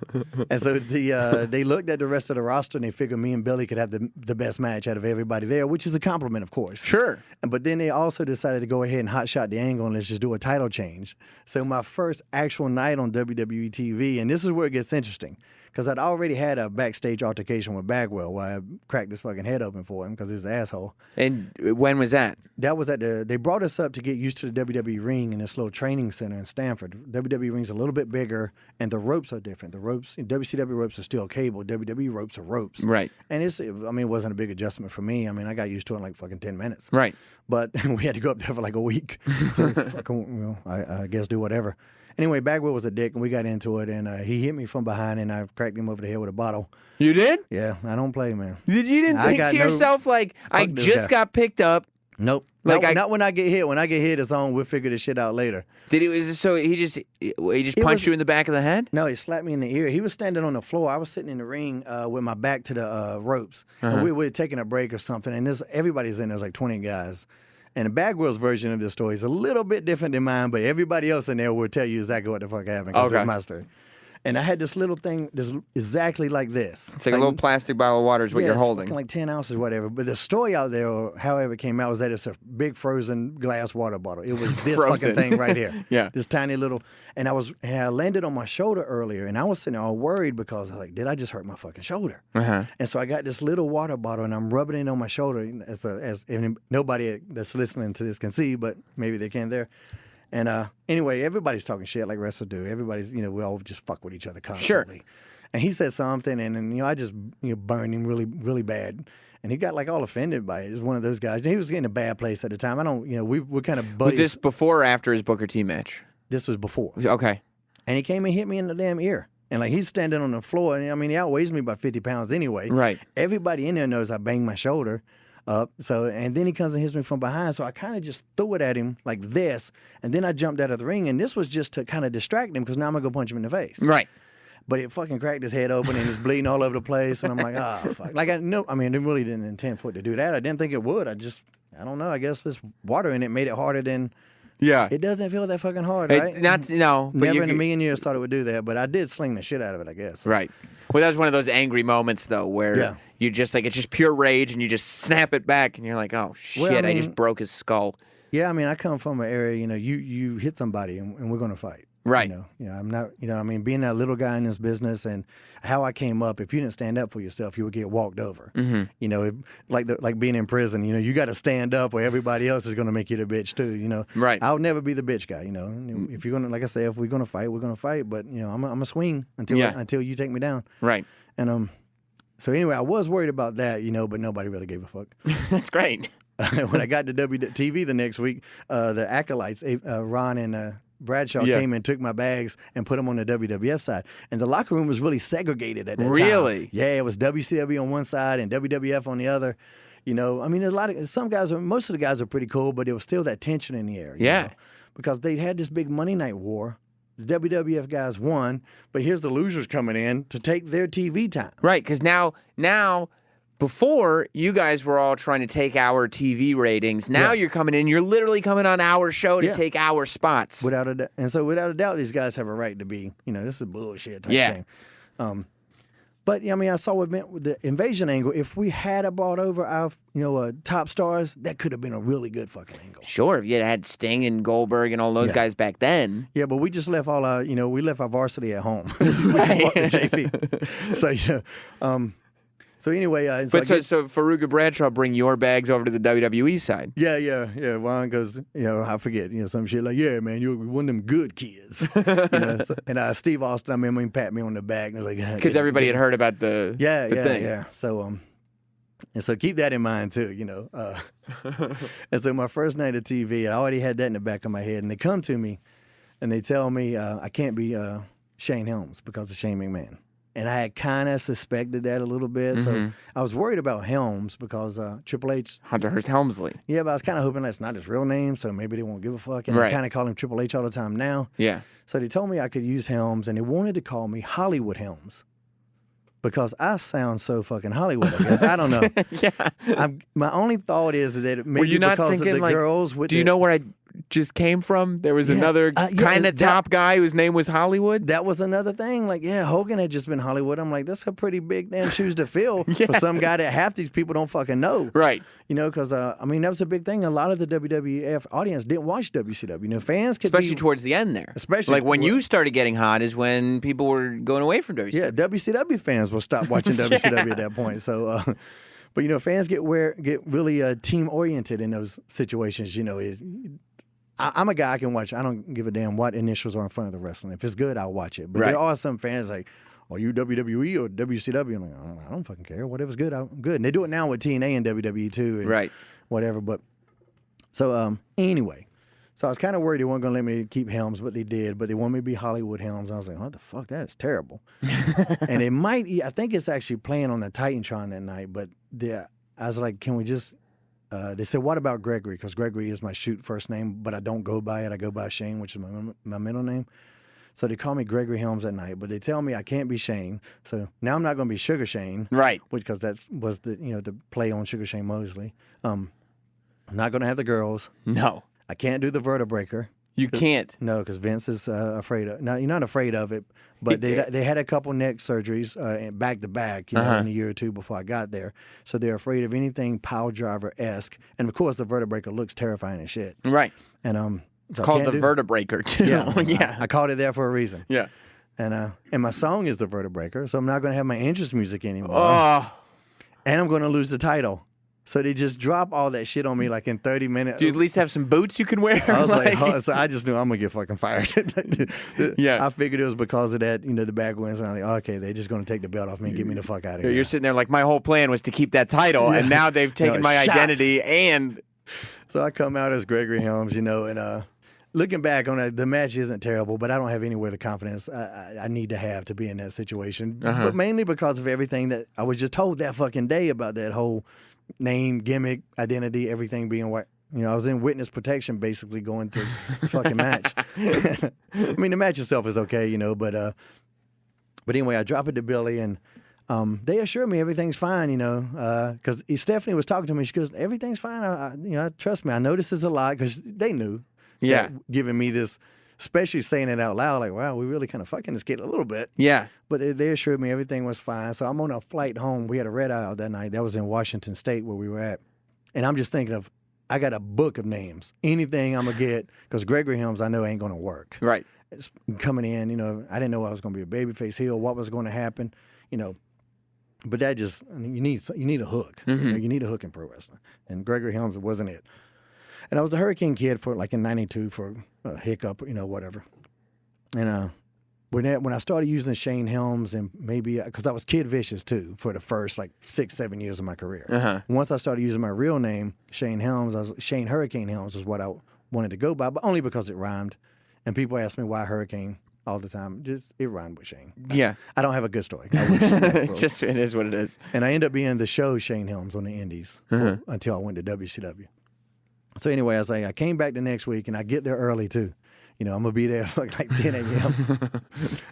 Speaker 3: And so they looked at the rest of the roster and they figured me and Billy could have the best match out of everybody there, which is a compliment, of course.
Speaker 2: Sure.
Speaker 3: But then they also decided to go ahead and hotshot the angle and let's just do a title change. So my first actual night on WWE TV, and this is where it gets interesting, because I'd already had a backstage altercation with Bagwell where I cracked his fucking head open for him because he was an asshole.
Speaker 2: And when was that?
Speaker 3: That was they brought us up to get used to the WWE ring in this little training center in Stanford. WWE ring's a little bit bigger, and the ropes are different. The ropes, WCW ropes are still cable. WWE ropes are ropes.
Speaker 2: Right.
Speaker 3: And it wasn't a big adjustment for me. I mean, I got used to it in like fucking 10 minutes.
Speaker 2: Right.
Speaker 3: But we had to go up there for like a week to fucking, I guess do whatever. Anyway, Bagwell was a dick, and we got into it, and he hit me from behind, and I cracked him over the head with a bottle.
Speaker 2: You did?
Speaker 3: Yeah, I don't play, man.
Speaker 2: You didn't think to yourself, like, I just got picked up,
Speaker 3: Nope. Not when I get hit. When I get hit, it's on. We'll figure this shit out later.
Speaker 2: He just punched you in the back of the head?
Speaker 3: No, he slapped me in the ear. He was standing on the floor. I was sitting in the ring with my back to the ropes. And we were taking a break or something, and everybody's in there. There's like 20 guys. And Bagwell's version of this story is a little bit different than mine, but everybody else in there will tell you exactly what the fuck happened, because it's my story. And I had this little thing exactly like this.
Speaker 2: It's like a little plastic bottle of water is what you're holding.
Speaker 3: Like 10 ounces, whatever. But the story out there, or however it came out, was that it's a big frozen glass water bottle. It was this fucking thing right here.
Speaker 2: Yeah.
Speaker 3: This tiny little. And I landed on my shoulder earlier, and I was sitting there all worried because I was like, did I just hurt my fucking shoulder? And so I got this little water bottle, and I'm rubbing it on my shoulder, and nobody that's listening to this can see, but maybe they can there. And anyway, everybody's talking shit like wrestlers do. Everybody's, we all just fuck with each other constantly. Sure. And he said something, and I just burned him really, really bad. And he got like all offended by it. He was one of those guys. And he was in a bad place at the time. I don't, we're kind of buddies.
Speaker 2: Was this before or after his Booker T match?
Speaker 3: This was before.
Speaker 2: Okay. And
Speaker 3: he came and hit me in the damn ear. And like he's standing on the floor, and he outweighs me by 50 pounds anyway.
Speaker 2: Right.
Speaker 3: Everybody in there knows I banged my shoulder up. And then he comes and hits me from behind. So I kind of just threw it at him like this. And then I jumped out of the ring. And this was just to kind of distract him, because now I'm going to go punch him in the face.
Speaker 2: Right.
Speaker 3: But it fucking cracked his head open, and it's bleeding all over the place. And I'm like, fuck. Like, I really didn't intend for it to do that. I didn't think it would. I don't know. I guess this water in it made it harder than.
Speaker 2: Yeah.
Speaker 3: It doesn't feel that fucking hard, right? Never in a million years thought it would do that, but I did sling the shit out of it, I guess.
Speaker 2: Right. Well, that was one of those angry moments, though, where you just like, it's just pure rage, and you just snap it back, and you're like, oh shit, I just broke his skull.
Speaker 3: Yeah, I come from an area, you hit somebody, and we're gonna fight.
Speaker 2: Right.
Speaker 3: I'm not, being that little guy in this business, and how I came up, if you didn't stand up for yourself, you would get walked over. Mm-hmm. Like being in prison, you got to stand up, or everybody else is going to make you the bitch too,
Speaker 2: Right.
Speaker 3: I'll never be the bitch guy, If you're going to, like I say, if we're going to fight, we're going to fight, but, I'm a swing until you take me down.
Speaker 2: Right.
Speaker 3: And, so anyway, I was worried about that, but nobody really gave a fuck.
Speaker 2: That's great.
Speaker 3: When I got to WTV the next week, the acolytes, Ron and Bradshaw came and took my bags and put them on the WWF side. And the locker room was really segregated at that time.
Speaker 2: Really?
Speaker 3: Yeah, it was WCW on one side and WWF on the other. There's a lot of, most of the guys are pretty cool, but there was still that tension in the air.
Speaker 2: Yeah.
Speaker 3: Because they had this big Monday Night War. The WWF guys won, but here's the losers coming in to take their TV time.
Speaker 2: Right, because now, before, you guys were all trying to take our TV ratings. Now you're coming in. You're literally coming on our show to take our spots.
Speaker 3: Without a doubt, these guys have a right to be, this is bullshit type thing. But, I saw with the invasion angle, if we had brought over our, top stars, that could have been a really good fucking angle.
Speaker 2: Sure, if you had Sting and Goldberg and all those guys back then.
Speaker 3: Yeah, but we just left all our, we left our varsity at home. We just bought the JP. So anyway,
Speaker 2: so Farouk Bradshaw bring your bags over to the WWE side.
Speaker 3: Yeah. Ron goes, I forget, some shit like, yeah, man, you're one of them good kids. And Steve Austin, I remember him pat me on the back and was like,
Speaker 2: because everybody had heard about the thing.
Speaker 3: Yeah. So and so keep that in mind too, And so my first night of TV, I already had that in the back of my head, and they come to me, and they tell me I can't be Shane Helms because of Shane McMahon. And I had kind of suspected that a little bit. So I was worried about Helms because Triple H.
Speaker 2: Hunter Hearst Helmsley.
Speaker 3: Yeah, but I was kind of hoping that's not his real name, so maybe they won't give a fuck. And I kind of call him Triple H all the time now.
Speaker 2: Yeah.
Speaker 3: So they told me I could use Helms, and they wanted to call me Hollywood Helms because I sound so fucking Hollywood, I guess. I don't know.
Speaker 2: Yeah.
Speaker 3: My only thought is that maybe
Speaker 2: were you not
Speaker 3: because
Speaker 2: thinking,
Speaker 3: of the girls with
Speaker 2: do you know where I just came from? There was another kind of top guy whose name was Hollywood.
Speaker 3: That was another thing. Like, Hogan had just been Hollywood. I'm like, that's a pretty big damn shoes to fill for some guy that half these people don't fucking know.
Speaker 2: Right.
Speaker 3: Because, that was a big thing. A lot of the WWF audience didn't watch WCW. Fans could
Speaker 2: especially towards the end there.
Speaker 3: Especially.
Speaker 2: Like, when you started getting hot is when people were going away from WCW.
Speaker 3: Yeah, WCW fans will stop watching WCW at that point. So, but, fans get really team-oriented in those situations, I'm a guy I can watch. I don't give a damn what initials are in front of the wrestling. If it's good, I'll watch it. But there are some fans like, are you WWE or WCW? I'm like, I don't fucking care. Whatever's good, I'm good. And they do it now with TNA and WWE too. And whatever. But so anyway, so I was kind of worried they weren't going to let me keep Helms, but they did. But they want me to be Hollywood Helms. I was like, what the fuck? That is terrible. And it might. I think it's actually playing on the Titantron that night. But I was like, can we just they said, what about Gregory? Because Gregory is my shoot first name, but I don't go by it. I go by Shane, which is my middle name. So they call me Gregory Helms at night, but they tell me I can't be Shane. So now I'm not going to be Sugar Shane.
Speaker 2: Right.
Speaker 3: Because that was the play on Sugar Shane Mosley. I'm not going to have the girls.
Speaker 2: No.
Speaker 3: I can't do the vertebraker.
Speaker 2: You can't.
Speaker 3: No, because Vince is afraid of. Now you're not afraid of it, but they had a couple neck surgeries back to back, in a year or two before I got there. So they're afraid of anything pile driver esque, and of course the vertebraker looks terrifying as shit.
Speaker 2: Right.
Speaker 3: And
Speaker 2: it's called the vertebraker too.
Speaker 3: Yeah,
Speaker 2: yeah.
Speaker 3: I called it there for a reason.
Speaker 2: Yeah.
Speaker 3: And my song is the vertebraker, so I'm not going to have my entrance music anymore.
Speaker 2: Oh.
Speaker 3: And I'm going to lose the title. So they just drop all that shit on me like in 30 minutes.
Speaker 2: Do you at least have some boots you can wear?
Speaker 3: I was like, oh, so I just knew I'm going to get fucking fired.
Speaker 2: Yeah.
Speaker 3: I figured it was because of that, the Bagwells. And I'm like, okay, they're just going to take the belt off me and get me the fuck out of here.
Speaker 2: You're sitting there like, my whole plan was to keep that title, and now they've taken my identity and...
Speaker 3: So I come out as Gregory Helms, and looking back on it, the match isn't terrible, but I don't have anywhere the confidence I need to have to be in that situation. But mainly because of everything that I was just told that fucking day about that whole name, gimmick, identity, everything being what. I was in witness protection basically going to this fucking match. I mean, the match itself is okay, but anyway, I drop it to Billy and they assure me everything's fine, because Stephanie was talking to me. She goes, everything's fine. I trust me. I know this is a lie because they knew.
Speaker 2: Yeah.
Speaker 3: Giving me this, especially saying it out loud, like, wow, we really kind of fucking this kid a little bit.
Speaker 2: Yeah.
Speaker 3: But they assured me everything was fine. So I'm on a flight home. We had a red eye that night. That was in Washington State where we were at. And I'm just thinking of, I got a book of names. Anything I'm going to get, because Gregory Helms I know ain't going to work.
Speaker 2: Right.
Speaker 3: It's coming in, I didn't know I was going to be a babyface heel, what was going to happen, But that just, you need a hook.
Speaker 2: Mm-hmm.
Speaker 3: You need a hook in pro wrestling. And Gregory Helms wasn't it. And I was the Hurricane Kid for in '92 for a hiccup, whatever. And when I started using Shane Helms and maybe, because I was Kid Vicious too for the first 6-7 years of my career. Once I started using my real name, Shane Helms, Shane Hurricane Helms was what I wanted to go by, but only because it rhymed. And people ask me why Hurricane all the time. Just it rhymed with Shane.
Speaker 2: Yeah.
Speaker 3: I don't have a good story. I wish
Speaker 2: It is what it is.
Speaker 3: And I ended up being the show Shane Helms on the Indies until I went to WCW. So anyway, I was like, I came back the next week and I get there early too. I'm gonna be there for like 10 a.m.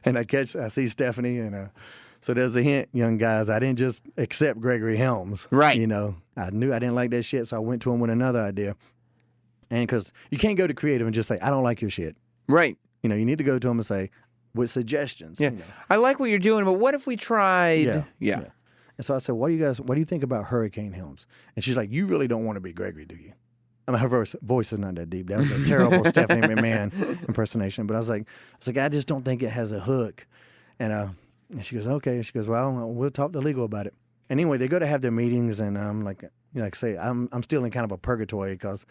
Speaker 3: And I see Stephanie and so there's a hint, young guys. I didn't just accept Gregory Helms.
Speaker 2: Right.
Speaker 3: I knew I didn't like that shit, so I went to him with another idea. And because you can't go to creative and just say, I don't like your shit.
Speaker 2: Right.
Speaker 3: You need to go to him and say, with suggestions.
Speaker 2: Yeah. I like what you're doing, but what if we tried? Yeah.
Speaker 3: And so I said, what do you think about Hurricane Helms? And she's like, you really don't want to be Gregory, do you? I mean, her voice is not that deep. That was a terrible Stephanie McMahon impersonation. But I was like, I just don't think it has a hook. And she goes, okay. She goes, well, we'll talk to legal about it. And anyway, they go to have their meetings, and I'm like I say, I'm still in kind of a purgatory because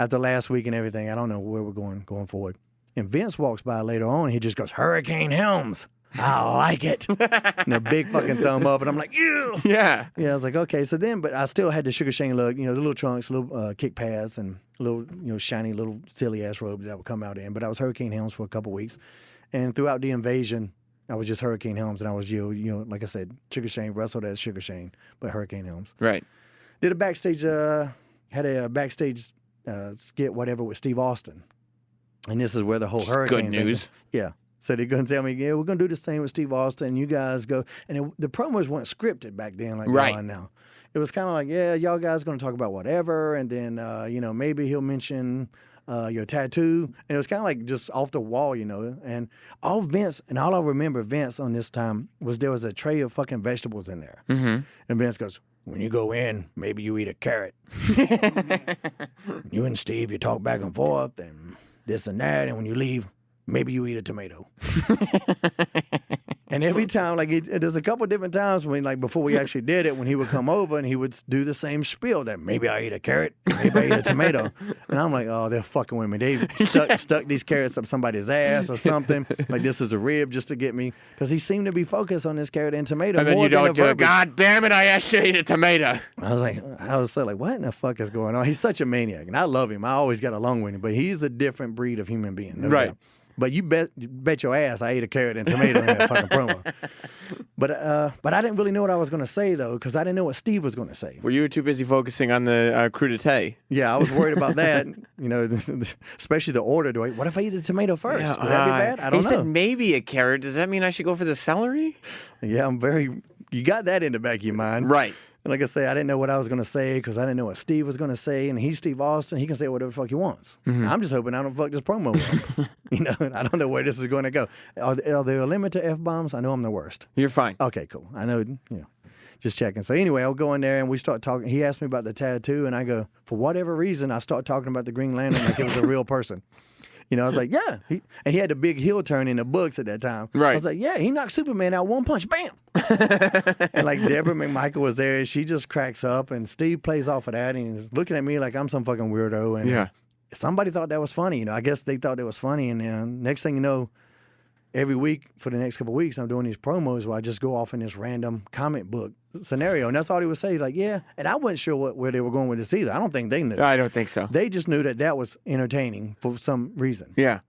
Speaker 3: after last week and everything, I don't know where we're going forward. And Vince walks by later on, and he just goes, Hurricane Helms. I like it. And a big fucking thumb up, and I'm like, ew.
Speaker 2: Yeah.
Speaker 3: Yeah, I was like, okay. So then, but I still had the Sugar Shane look, the little trunks, little kick pads, and little, shiny little silly ass robes that I would come out in. But I was Hurricane Helms for a couple weeks. And throughout the invasion, I was just Hurricane Helms, and I was, like I said, Sugar Shane, wrestled as Sugar Shane, but Hurricane Helms.
Speaker 2: Right.
Speaker 3: Did a backstage, had a backstage skit, whatever, with Steve Austin. And this is where the whole Hurricane
Speaker 2: good news.
Speaker 3: Yeah. So they're going to tell me, yeah, we're going to do this thing with Steve Austin, and you guys go. And the promos weren't scripted back then like they are now. It was kind of like, yeah, y'all guys going to talk about whatever, and then, maybe he'll mention your tattoo. And it was kind of like just off the wall, And all I remember Vince on this time was there was a tray of fucking vegetables in there.
Speaker 2: Mm-hmm.
Speaker 3: And Vince goes, when you go in, maybe you eat a carrot. You and Steve, you talk back and forth, and this and that, and when you leave, maybe you eat a tomato. And every time, there's a couple different times when, before we actually did it, when he would come over and he would do the same spiel that maybe I eat a carrot, maybe I eat a tomato. And I'm like, oh, they're fucking with me. They stuck these carrots up somebody's ass or something. Like this is a rib just to get me. Because he seemed to be focused on this carrot and tomato.
Speaker 2: And then
Speaker 3: more
Speaker 2: you don't do it.
Speaker 3: than
Speaker 2: God damn it, I asked you to eat a tomato.
Speaker 3: I was so like, what in the fuck is going on? He's such a maniac. And I love him. I always got along with him. But he's a different breed of human being. No
Speaker 2: right.
Speaker 3: doubt. But you bet your ass I ate a carrot and tomato in that fucking promo. But I didn't really know what I was going to say, though, because I didn't know what Steve was going to say.
Speaker 2: Were you too busy focusing on the crudité?
Speaker 3: Yeah, I was worried about that. Especially the order. What if I eat the tomato first? Would that be bad? I don't know.
Speaker 2: He said maybe a carrot. Does that mean I should go for the celery?
Speaker 3: Yeah, you got that in the back of your mind.
Speaker 2: Right.
Speaker 3: And like I say, I didn't know what I was going to say because I didn't know what Steve was going to say. And he's Steve Austin. He can say whatever the fuck he wants.
Speaker 2: Mm-hmm.
Speaker 3: I'm just hoping I don't fuck this promo up. I don't know where this is going to go. Are there a limit to F-bombs? I know I'm the worst.
Speaker 2: You're fine.
Speaker 3: Okay, cool. I know, just checking. So anyway, I'll go in there and we start talking. He asked me about the tattoo and I go, for whatever reason, I start talking about the Green Lantern like it was a real person. I was like, yeah. And he had the big heel turn in the books at that time.
Speaker 2: Right.
Speaker 3: I was like, yeah, he knocked Superman out one punch. Bam. And like Deborah McMichael was there. And she just cracks up. And Steve plays off of that. And he's looking at me like I'm some fucking weirdo. And somebody thought that was funny. I guess they thought it was funny. And then next thing you know, every week for the next couple of weeks, I'm doing these promos where I just go off in this random comic book scenario. And that's all he would say. Like, yeah. And I wasn't sure where they were going with this either. I don't think they knew.
Speaker 2: I don't think so.
Speaker 3: They just knew that was entertaining for some reason.
Speaker 2: Yeah.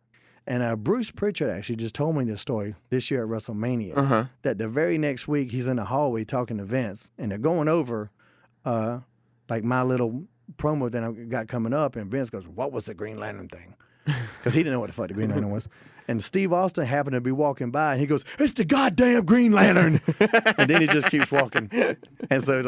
Speaker 3: And Bruce Pritchard actually just told me this story this year at WrestleMania. That the very next week he's in the hallway talking to Vince. And they're going over like my little promo that I got coming up. And Vince goes, what was the Green Lantern thing? Because he didn't know what the fuck the Green Lantern was. And Steve Austin happened to be walking by, and he goes, it's the goddamn Green Lantern. And then he just keeps walking. And so,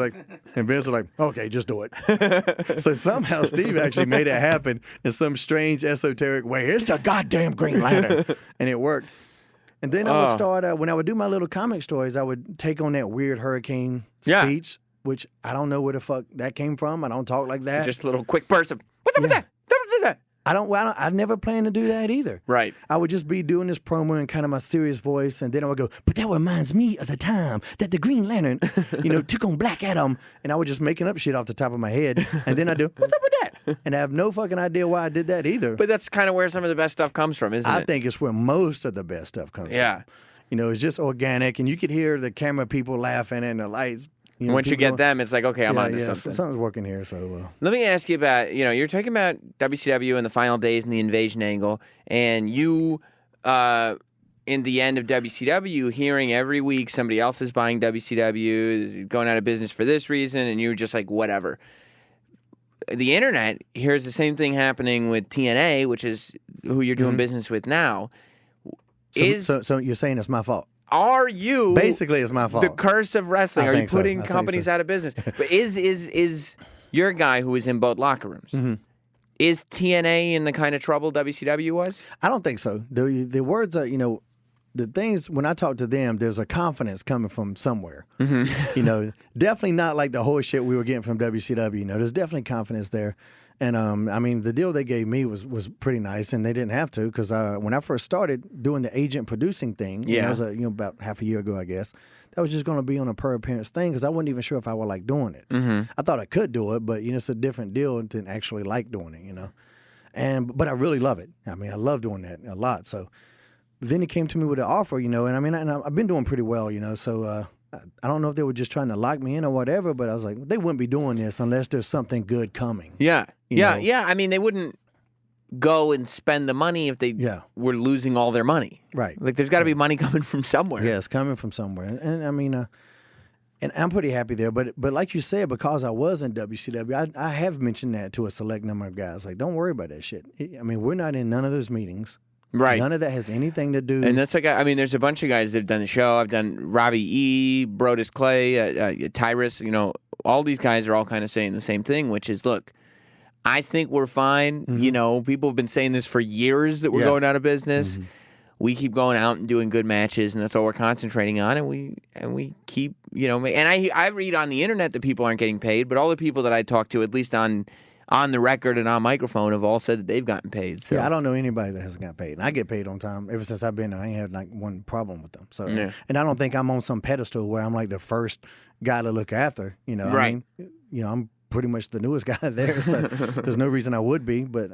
Speaker 3: and Vince was like, okay, just do it. So somehow Steve actually made it happen in some strange esoteric way. It's the goddamn Green Lantern. And it worked. And then I would start, when I would do my little comic stories, I would take on that weird hurricane speech, which I don't know where the fuck that came from. I don't talk like that.
Speaker 2: Just a little quick burst of, what's up with that?
Speaker 3: I never planned to do that either.
Speaker 2: Right.
Speaker 3: I would just be doing this promo in kind of my serious voice, and then I would go, but that reminds me of the time that the Green Lantern, took on Black Adam, and I was just making up shit off the top of my head, and then I do, what's up with that? And I have no fucking idea why I did that either.
Speaker 2: But that's kind of where some of the best stuff comes from, isn't it?
Speaker 3: I think it's where most of the best stuff comes from. It's just organic, and you could hear the camera people laughing and the lights.
Speaker 2: Once you get them, it's like, okay, I'm onto something.
Speaker 3: Something's working here. So
Speaker 2: let me ask you about, you're talking about WCW and the final days and the invasion angle, and you, in the end of WCW, hearing every week somebody else is buying WCW, going out of business for this reason, and you're just like, whatever. The internet hears the same thing happening with TNA, which is who you're doing business with now.
Speaker 3: So you're saying it's my fault?
Speaker 2: Are you
Speaker 3: basically it's my fault?
Speaker 2: The curse of wrestling. Are you putting companies
Speaker 3: so.
Speaker 2: out of business? But is you're a guy who is in both locker rooms? Mm-hmm. Is TNA in the kind of trouble WCW was?
Speaker 3: I don't think so. The words are the things when I talk to them, there's a confidence coming from somewhere. Mm-hmm. Definitely not like the horse shit we were getting from WCW. There's definitely confidence there. And the deal they gave me was pretty nice, and they didn't have to because when I first started doing the agent producing thing, that was about half a year ago, I guess. That was just going to be on a per appearance thing because I wasn't even sure if I would like doing it. Mm-hmm. I thought I could do it, but it's a different deal than actually like doing it, but I really love it. I love doing that a lot. So then he came to me with an offer, and I've been doing pretty well, so. I don't know if they were just trying to lock me in or whatever, but I was like, they wouldn't be doing this unless there's something good coming.
Speaker 2: Yeah. They wouldn't go and spend the money if they were losing all their money.
Speaker 3: Right.
Speaker 2: Like, there's got to be money coming from somewhere.
Speaker 3: Yeah, it's coming from somewhere. And and I'm pretty happy there. But like you said, because I was in WCW, I have mentioned that to a select number of guys. Like, don't worry about that shit. We're not in none of those meetings.
Speaker 2: Right.
Speaker 3: None of that has anything to do.
Speaker 2: And that's like, there's a bunch of guys that have done the show. I've done Robbie E., Brodus Clay, Tyrus. All these guys are all kind of saying the same thing, which is, look, I think we're fine. Mm-hmm. People have been saying this for years that we're going out of business. Mm-hmm. We keep going out and doing good matches, and that's all we're concentrating on. And we keep, and I read on the internet that people aren't getting paid, but all the people that I talk to, at least on the record and on microphone, have all said that they've gotten paid. So.
Speaker 3: Yeah, I don't know anybody that hasn't gotten paid. And I get paid on time. Ever since I've been there, I ain't had like one problem with them. So, and I don't think I'm on some pedestal where I'm like the first guy to look after.
Speaker 2: Right.
Speaker 3: I'm pretty much the newest guy there, so there's no reason I would be. But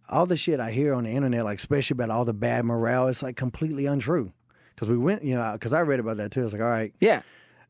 Speaker 3: all the shit I hear on the internet, like especially about all the bad morale, it's like completely untrue. Because we went, because I read about that too. It's like, all right,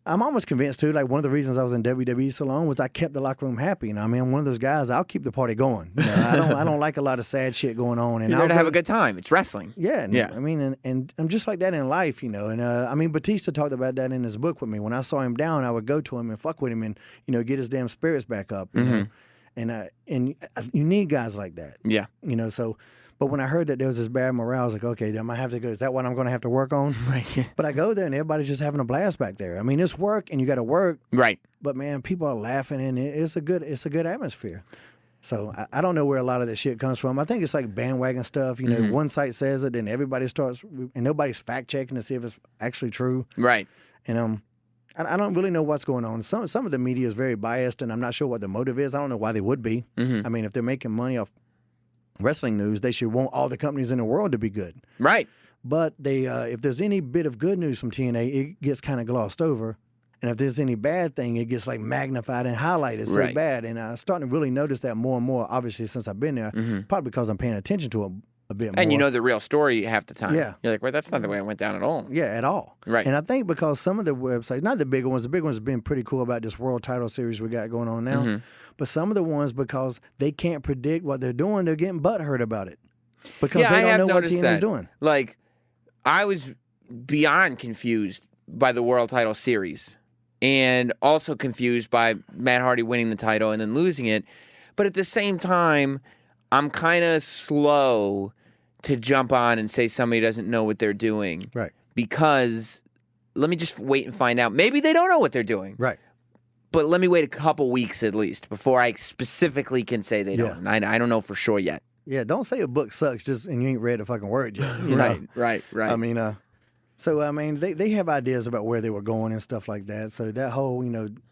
Speaker 3: I'm almost convinced too. Like one of the reasons I was in WWE so long was I kept the locker room happy. I mean, I'm one of those guys. I'll keep the party going. I don't like a lot of sad shit going on. And
Speaker 2: You're there to have a good time. It's wrestling.
Speaker 3: Yeah. I mean, and I'm just like that in life, And I mean, Batista talked about that in his book with me. When I saw him down, I would go to him and fuck with him and get his damn spirits back up. You know? And you need guys like that.
Speaker 2: Yeah.
Speaker 3: So. But when I heard that there was this bad morale, I was like, okay, then I have to go. Is that what I'm going to have to work on?
Speaker 2: Right.
Speaker 3: But I go there and everybody's just having a blast back there. I mean, it's work and you got to work.
Speaker 2: Right.
Speaker 3: But man, people are laughing and it's a good atmosphere. So I don't know where a lot of that shit comes from. I think it's like bandwagon stuff. One site says it, then everybody starts, and nobody's fact checking to see if it's actually true.
Speaker 2: Right.
Speaker 3: And I don't really know what's going on. Some of the media is very biased, and I'm not sure what the motive is. I don't know why they would be. I mean, if they're making money off wrestling news, they should want all the companies in the world to be good.
Speaker 2: Right.
Speaker 3: But they, if there's any bit of good news from TNA, it gets kind of glossed over. And if there's any bad thing, it gets like magnified and highlighted so bad. And I'm starting to really notice that more and more, obviously, since I've been there, probably because I'm paying attention to it a bit more.
Speaker 2: And you know the real story half the time.
Speaker 3: Yeah.
Speaker 2: You're like, well, that's not the way it went down at all.
Speaker 3: Yeah, at all.
Speaker 2: Right.
Speaker 3: And I think because some of the websites, not the big ones have been pretty cool about this world title series we got going on now. But some of the ones, because they can't predict what they're doing, they're getting butthurt about it. Because they don't know what TNA's doing.
Speaker 2: Like, I was beyond confused by the world title series and also confused by Matt Hardy winning the title and then losing it. But at the same time, I'm kind of slow to jump on and say somebody doesn't know what they're doing.
Speaker 3: Right.
Speaker 2: Because let me just wait and find out. Maybe they don't know what they're doing.
Speaker 3: Right.
Speaker 2: But let me wait a couple weeks at least before I specifically can say they don't. I don't know for sure yet.
Speaker 3: Yeah, don't say a book sucks and you ain't read a fucking word yet.
Speaker 2: Right.
Speaker 3: I mean, they have ideas about where they were going and stuff like that. So that whole,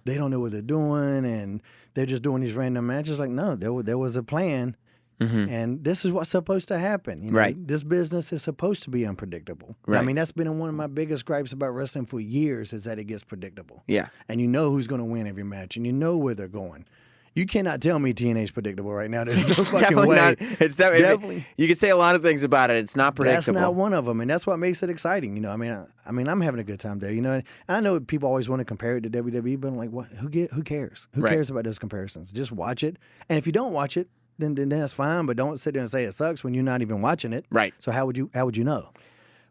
Speaker 3: they don't know what they're doing and they're just doing these random matches. Like, no, there was a plan. And this is what's supposed to happen.
Speaker 2: Right.
Speaker 3: This business is supposed to be unpredictable.
Speaker 2: Right.
Speaker 3: I mean, that's been one of my biggest gripes about wrestling for years is that it gets predictable.
Speaker 2: Yeah.
Speaker 3: And you know who's going to win every match and you know where they're going. You cannot tell me TNA's predictable right now. There's no fucking
Speaker 2: definitely
Speaker 3: way.
Speaker 2: Not. It's definitely. You could say a lot of things about it. It's not predictable.
Speaker 3: That's not one of them, and that's what makes it exciting. I mean, I'm having a good time there. And I know people always want to compare it to WWE, but I'm like, what? Who cares? Who cares about those comparisons? Just watch it, and if you don't watch it, then that's fine. But don't sit there and say it sucks when you're not even watching it.
Speaker 2: Right.
Speaker 3: So how would you know?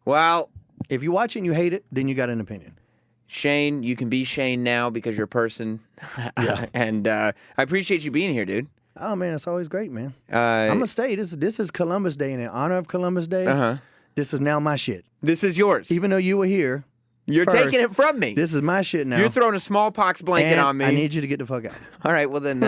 Speaker 2: Well,
Speaker 3: if you watch it and you hate it, then you got an opinion.
Speaker 2: Shane, you can be Shane now because you're a person.
Speaker 3: Yeah.
Speaker 2: And I appreciate you being here, dude.
Speaker 3: Oh, man, it's always great, man. I'm going to stay. This is Columbus Day, and in honor of Columbus Day, this is now my shit.
Speaker 2: This is yours.
Speaker 3: Even though you were here.
Speaker 2: You're taking it from me.
Speaker 3: This is my shit now.
Speaker 2: You're throwing a smallpox blanket on me.
Speaker 3: I need you to get the fuck out.
Speaker 2: All right, well then,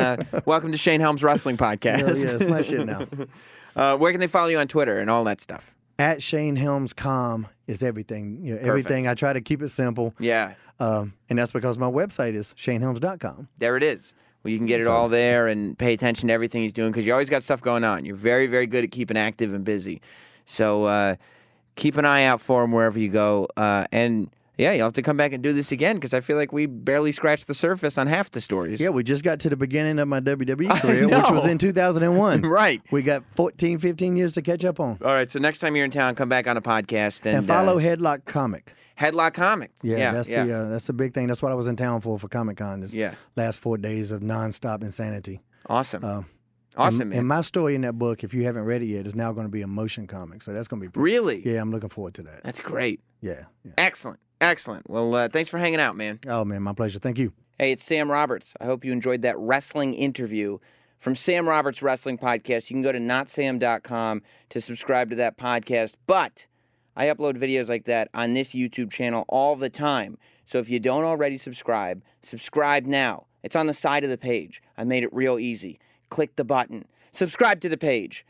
Speaker 2: welcome to Shane Helms Wrestling Podcast.
Speaker 3: Yeah, it's my shit now.
Speaker 2: Where can they follow you on Twitter and all that stuff?
Speaker 3: At Shane Helms com is everything. Everything. I try to keep it simple.
Speaker 2: Yeah.
Speaker 3: And that's because my website is shanehelms.com.
Speaker 2: There it is. Well, you can get it all there and pay attention to everything he's doing because you always got stuff going on. You're very, very good at keeping active and busy. So keep an eye out for him wherever you go. And yeah, you'll have to come back and do this again because I feel like we barely scratched the surface on half the stories.
Speaker 3: Yeah, we just got to the beginning of my WWE career, which was in 2001.
Speaker 2: Right.
Speaker 3: We got 14, 15 years to catch up on.
Speaker 2: All right, so next time you're in town, come back on a podcast.
Speaker 3: And follow Headlock Comic.
Speaker 2: Headlock Comic.
Speaker 3: Yeah, that's the big thing. That's what I was in town for Comic-Con. This last 4 days of nonstop insanity.
Speaker 2: Awesome. Awesome, man.
Speaker 3: And my story in that book, if you haven't read it yet, is now going to be a motion comic. So that's going to be
Speaker 2: Really?
Speaker 3: Yeah, I'm looking forward to that.
Speaker 2: That's great.
Speaker 3: Yeah.
Speaker 2: Excellent. Well, thanks for hanging out, man.
Speaker 3: Oh, man, my pleasure. Thank you.
Speaker 2: Hey, it's Sam Roberts. I hope you enjoyed that wrestling interview from Sam Roberts Wrestling Podcast. You can go to notsam.com to subscribe to that podcast. But I upload videos like that on this YouTube channel all the time. So if you don't already subscribe now. It's on the side of the page. I made it real easy. Click the button. Subscribe to the page.